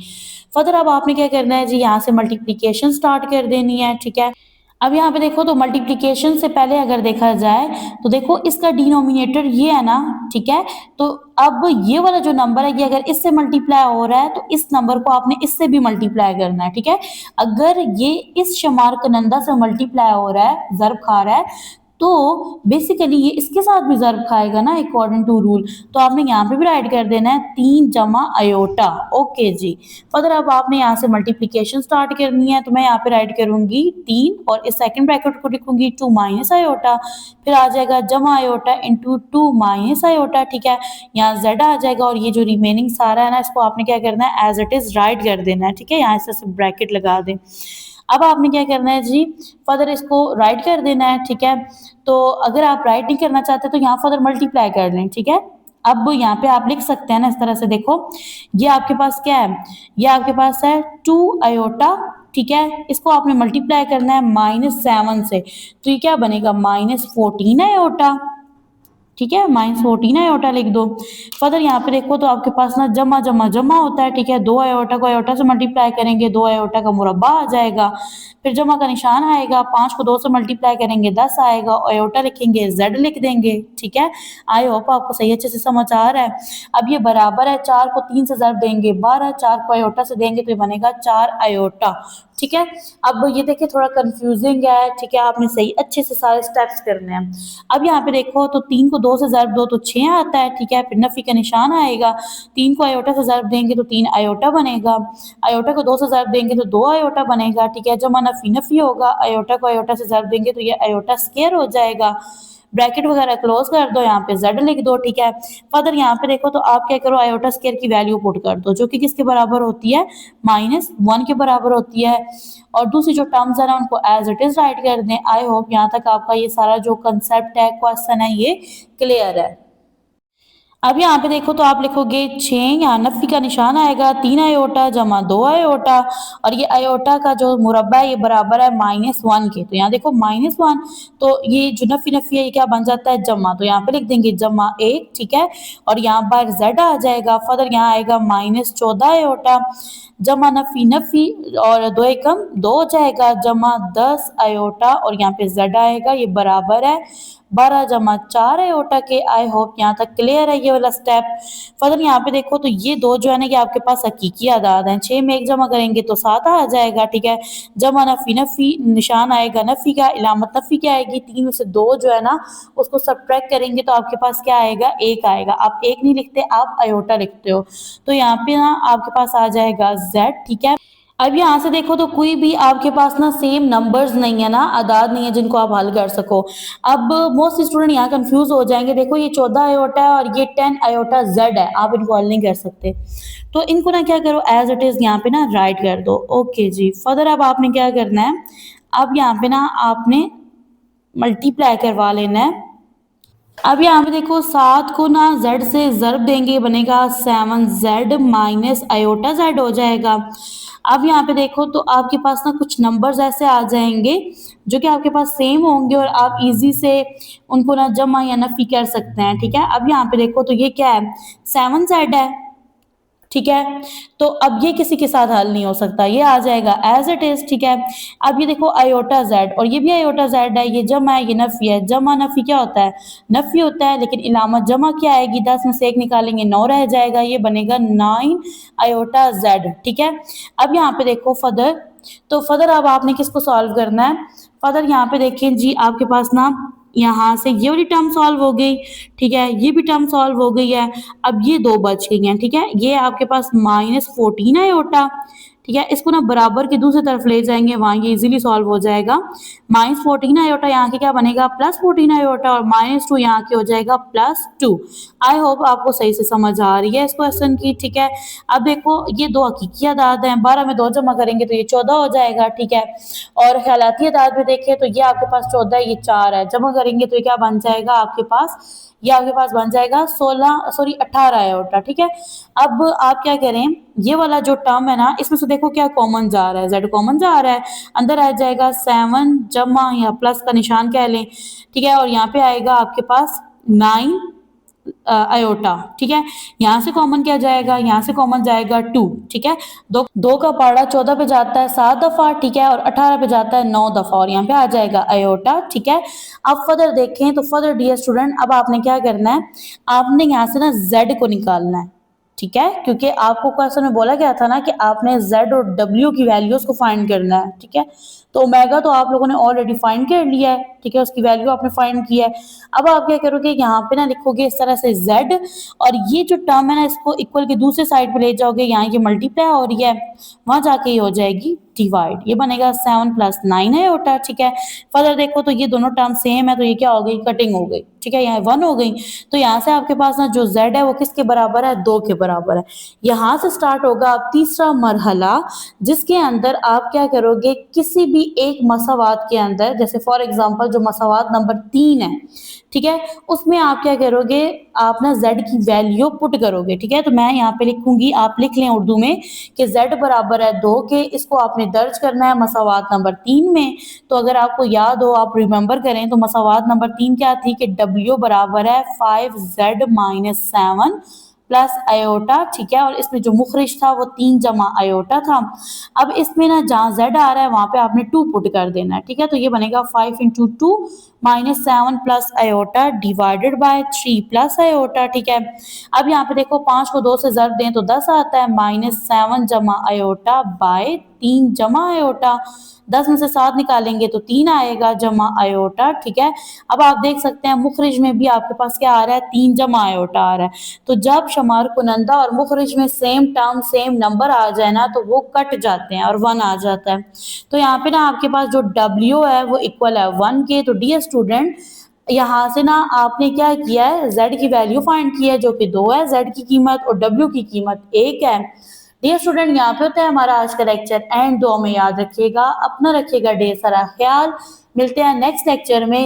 [SPEAKER 1] फर्दर अब आपने क्या करना है जी, यहाँ से मल्टीप्लिकेशन स्टार्ट कर देनी है, ठीक है। अब यहाँ पे देखो तो मल्टीप्लिकेशन से पहले अगर देखा जाए तो देखो इसका डिनोमिनेटर ये है ना, ठीक है। तो अब ये वाला जो नंबर है ये अगर इससे मल्टीप्लाई हो रहा है तो इस नंबर को आपने इससे भी मल्टीप्लाई करना है, ठीक है। अगर ये इस शुमार कनंदा से मल्टीप्लाई हो रहा है, ज़र्ब खा रहा है, तो बेसिकली ये इसके साथ भी ज़र्ब खाएगा ना अकॉर्डिंग टू रूल। तो आपने यहाँ पे भी राइट कर देना है 3 जमा आयोटा। ओके जी। फर्दर अब आपने यहाँ से मल्टीप्लिकेशन स्टार्ट करनी है, तो मैं यहाँ पे राइट करूंगी 3 और इस सेकंड ब्रैकेट को लिखूंगी 2 माइनस आयोटा, फिर आ जाएगा जमा आयोटा इंटू 2 माइनस आयोटा, ठीक है। यहाँ जेड आ जाएगा, और ये जो रिमेनिंग सारा है ना इसको आपने क्या करना है, एज इट इज राइट कर देना है, ठीक है। यहाँ से ब्रैकेट लगा दें। अब आपने क्या करना है जी, फर्दर इसको राइट कर देना है, ठीक है। तो अगर आप राइट नहीं करना चाहते तो यहाँ फर्दर मल्टीप्लाई कर लें, ठीक है। अब यहाँ पे आप लिख सकते हैं ना इस तरह से, देखो ये आपके पास क्या है, ये आपके पास है 2 आयोटा, ठीक है। इसको आपने मल्टीप्लाई करना है -7 से, तो ये क्या बनेगा, -14 आयोटा, ठीक है, -14 आयोटा लिख दो। फर्दर यहाँ पे देखो तो आपके पास ना जमा जमा जमा होता है, ठीक है, 2 आयोटा को आयोटा से मल्टीप्लाई करेंगे 2 आयोटा का मुरब्बा आ जाएगा, फिर जमा का निशान आएगा, 5 को 2 से मल्टीप्लाई करेंगे 10 आएगा, आयोटा लिखेंगे z लिख देंगे, ठीक है। आई होप आपको सही अच्छे से समझ आ रहा है। अब ये बराबर है 4 को 3 से ज़रब देंगे 12, 4 को आयोटा से देंगे तो ये बनेगा 4 आयोटा, ठीक है। अब ये देखिए थोड़ा कंफ्यूजिंग है, ठीक है, आपने सही अच्छे से सारे स्टेप्स करने हैं। अब यहाँ पे देखो तो 3 को 2 से ज़रब दो तो 6 आता है, ठीक है, फिर नफ़ी का निशान आएगा, 3 को आयोटा से ज़रब देंगे तो 3 आयोटा बनेगा, आयोटा को 2 से ज़रब देंगे तो 2 आयोटा बनेगा, ठीक है, जमा नफ़ी नफ़ी होगा, आयोटा को आयोटा से ज़रब देंगे तो ये आयोटा स्क्वायर हो जाएगा, ब्रैकेट वगैरह क्लोज कर दो, यहाँ पे z लिख दो, ठीक है। फर्दर यहाँ पे देखो तो आप क्या करो, आयोटा स्क्वायर की वैल्यू पुट कर दो जो कि किसके बराबर होती है, -1 के बराबर होती है, और दूसरी जो टर्म्स है ना उनको एज इट इज राइट कर दें। आई होप यहाँ तक आपका ये सारा जो कंसेप्ट है, क्वेश्चन है, ये क्लियर है। अब यहाँ पे देखो तो आप लिखोगे 6, यहाँ नफ़ी का निशान आएगा, 3 आयोटा जमा 2 आयोटा, और ये आयोटा का जो मुरब्बा है ये बराबर है -1 के, तो यहाँ देखो -1, तो ये जो नफ़ी नफ़ी है ये क्या बन जाता है, जमा, तो यहाँ पे लिख देंगे जमा 1, ठीक है, और यहाँ पर z आ जाएगा, फर्दर यहाँ आएगा -14 आयोटा, जमा नफ़ी नफ़ी और 2 एकम 2 हो जाएगा, जमा 10 आयोटा, और यहाँ पे z आएगा, ये बराबर है 12 जमा 4 आयोटा के। आई होप यहाँ तक क्लियर है ये वाला स्टेप। फर्दर यहाँ पे देखो तो ये दो जो है ना ये आपके पास हकीकी आदाद हैं, 6 में 1 जमा करेंगे तो 7 आ जाएगा, ठीक है, जमा नफ़ी नफ़ी निशान आएगा नफ़ी का, इलामत नफ़ी क्या आएगी, 3 में से 2 जो है ना उसको सब्ट्रैक्ट करेंगे तो आपके पास क्या आएगा, 1 आएगा। आप 1 नहीं लिखते, आप आयोटा लिखते हो, तो यहाँ पे ना आपके पास आ जाएगा z, ठीक है। अब यहाँ से देखो तो कोई भी आपके पास ना सेम नंबर्स नहीं है ना, आदाद नहीं है जिनको आप हल कर सको। अब मोस्ट स्टूडेंट यहाँ कंफ्यूज हो जाएंगे, देखो ये 14 आयोटा है और ये 10 आयोटा z है, आप इनको हल नहीं कर सकते, तो इनको ना क्या करो, एज इट इज यहाँ पे ना राइट कर दो। ओके जी, फर्दर अब आपने क्या करना है, अब यहाँ पे ना आपने मल्टीप्लाई करवा लेना है। अब यहाँ पे देखो 7 को ना z से ज़रब देंगे, बनेगा 7z माइनस आयोटा z हो जाएगा। अब यहाँ पे देखो तो आपके पास ना कुछ नंबर्स ऐसे आ जाएंगे जो कि आपके पास सेम होंगे और आप इजी से उनको ना जमा या नफी कर सकते हैं, ठीक है। अब यहाँ पे देखो तो ये क्या है, 7z है, ठीक है, तो अब ये किसी के साथ हल नहीं हो सकता, ये आ जाएगा एज इट इज, ठीक है। अब ये देखो आयोटा z, और ये भी आयोटा z है, ये जमा है, ये नफी है, जमा नफी क्या होता है, नफी होता है, लेकिन इलामत जमा क्या आएगी, 10 में से 1 निकालेंगे 9 रह जाएगा, ये बनेगा 9 आयोटा z, ठीक है। अब यहाँ पे देखो फर्दर, तो फर्दर अब आपने किसको सॉल्व करना है, फर्दर यहाँ पे देखें जी आपके पास ना यहाँ से ये वाली टर्म सॉल्व हो गई, ठीक है, ये भी टर्म सॉल्व हो गई है, अब ये दो बच गई हैं, ठीक है, ये आपके पास -14 आयोटा, ठीक है, इसको ना बराबर की दूसरी तरफ ले जाएंगे, वहाँ ये इजीली सॉल्व हो जाएगा, -14 आयोटा यहाँ के क्या बनेगा, +14 आयोटा, और -2 यहाँ के हो जाएगा +2। आई होप आपको सही से समझ आ रही है इस क्वेश्चन की, ठीक है। अब देखो ये दो हकीकी आदाद हैं, 12 में 2 जमा करेंगे तो ये 14 हो जाएगा, ठीक है, और ख्यालाती आदाद में देखें तो ये आपके पास 14 है, ये 4 है, जमा करेंगे तो ये क्या बन जाएगा आपके पास, ये आपके पास बन जाएगा 18 आयोटा, ठीक है। अब आप क्या करें, ये वाला जो टर्म है ना इसमें से देखो क्या कॉमन जा रहा है, z कॉमन जा रहा है, अंदर आ जाएगा 7 जमा या प्लस का निशान कह लें, ठीक है, और यहाँ पे आएगा आपके पास 9 आयोटा, ठीक है, यहाँ से कॉमन क्या जाएगा, यहाँ से कॉमन जाएगा 2, ठीक है, दो का पारा 14 पे जाता है 7 दफा, ठीक है, और 18 पे जाता है 9 दफा, और यहाँ पे आ जाएगा आयोटा, ठीक है। अब फर्दर देखें तो फर्दर डियर स्टूडेंट, अब आपने क्या करना है, आपने यहाँ से ना z को निकालना है, ठीक है, क्योंकि आपको क्वेश्चन में बोला गया था ना कि आपने z और w की वैल्यूज को फाइंड करना है, ठीक है, तो ओमेगा तो आप लोगों ने ऑलरेडी फाइंड कर लिया है, ठीक है, उसकी वैल्यू आपने फाइंड किया है। अब आप क्या करोगे, यहाँ पे ना लिखोगे इस तरह से z, और ये जो टर्म है ना इसको इक्वल की दूसरे साइड पे ले जाओगे, यहाँ ये मल्टीप्लाई हो रही है, वहां जाके ये हो जाएगी डिवाइड, ये बनेगा 7 + 9 आयोटा, ठीक है। फर्दर देखो तो ये दोनों टर्म सेम है, तो ये क्या हो गई, कटिंग हो गई, ठीक है, यहाँ 1 हो गई, तो यहाँ से आपके पास ना जो z है वो किसके बराबर है, 2 के बराबर है। यहाँ से स्टार्ट होगा अब तीसरा मरहला, जिसके अंदर आप क्या करोगे, किसी भी एक मसावात के अंदर, जैसे फॉर एग्जांपल जो मसावात नंबर 3 है, ठीक है, उसमें आप क्या करोगे, आप ना z की वैल्यू पुट करोगे, ठीक है। तो मैं यहाँ पे लिखूंगी, आप लिख लें उर्दू में कि z बराबर है 2 के, इसको आपने दर्ज करना है मसावात नंबर 3 में। तो अगर आपको याद हो, आप रिमेंबर करें, तो मसावात नंबर 3 क्या थी कि w बराबर है 5z माइनस 7 प्लस आयोटा, ठीक है। और इसमें जो मुखरिज था वो 3 जमा आयोटा था। अब इसमें ना जहाँ z आ रहा है वहां पे आपने 2 पुट कर देना है, ठीक है। तो ये बनेगा 5 into 2 minus 7 plus iota divided by 3 plus iota, ठीक है। अब यहाँ पे देखो 5 को 2 से ज़र्ब दें तो 10 आता है, माइनस 7 जमा आयोटा बाय 3 जमा आयोटा, 10 में से 7 निकालेंगे तो 3 आएगा जमा आयोटा, ठीक है। अब आप देख सकते हैं मुखरिज में भी आपके पास क्या आ रहा है, 3 जमा आयोटा आ रहा है। तो जब शुमार कुनंदा और मुखरिज में सेम टर्म सेम नंबर आ जाए ना, तो वो कट जाते हैं और 1 आ जाता है। तो यहाँ पे ना आपके पास जो W है वो इक्वल है 1 के। तो डियर स्टूडेंट, यहाँ से ना आपने क्या किया है, z की वैल्यू फाइंड की है जो कि 2 है z की कीमत, और w की कीमत 1 है। डियर स्टूडेंट, यहाँ पे होता है हमारा आज का लेक्चर एंड। दुआ में याद रखिएगा, अपना रखिएगा ढेर सारा ख्याल। मिलते हैं नेक्स्ट लेक्चर में।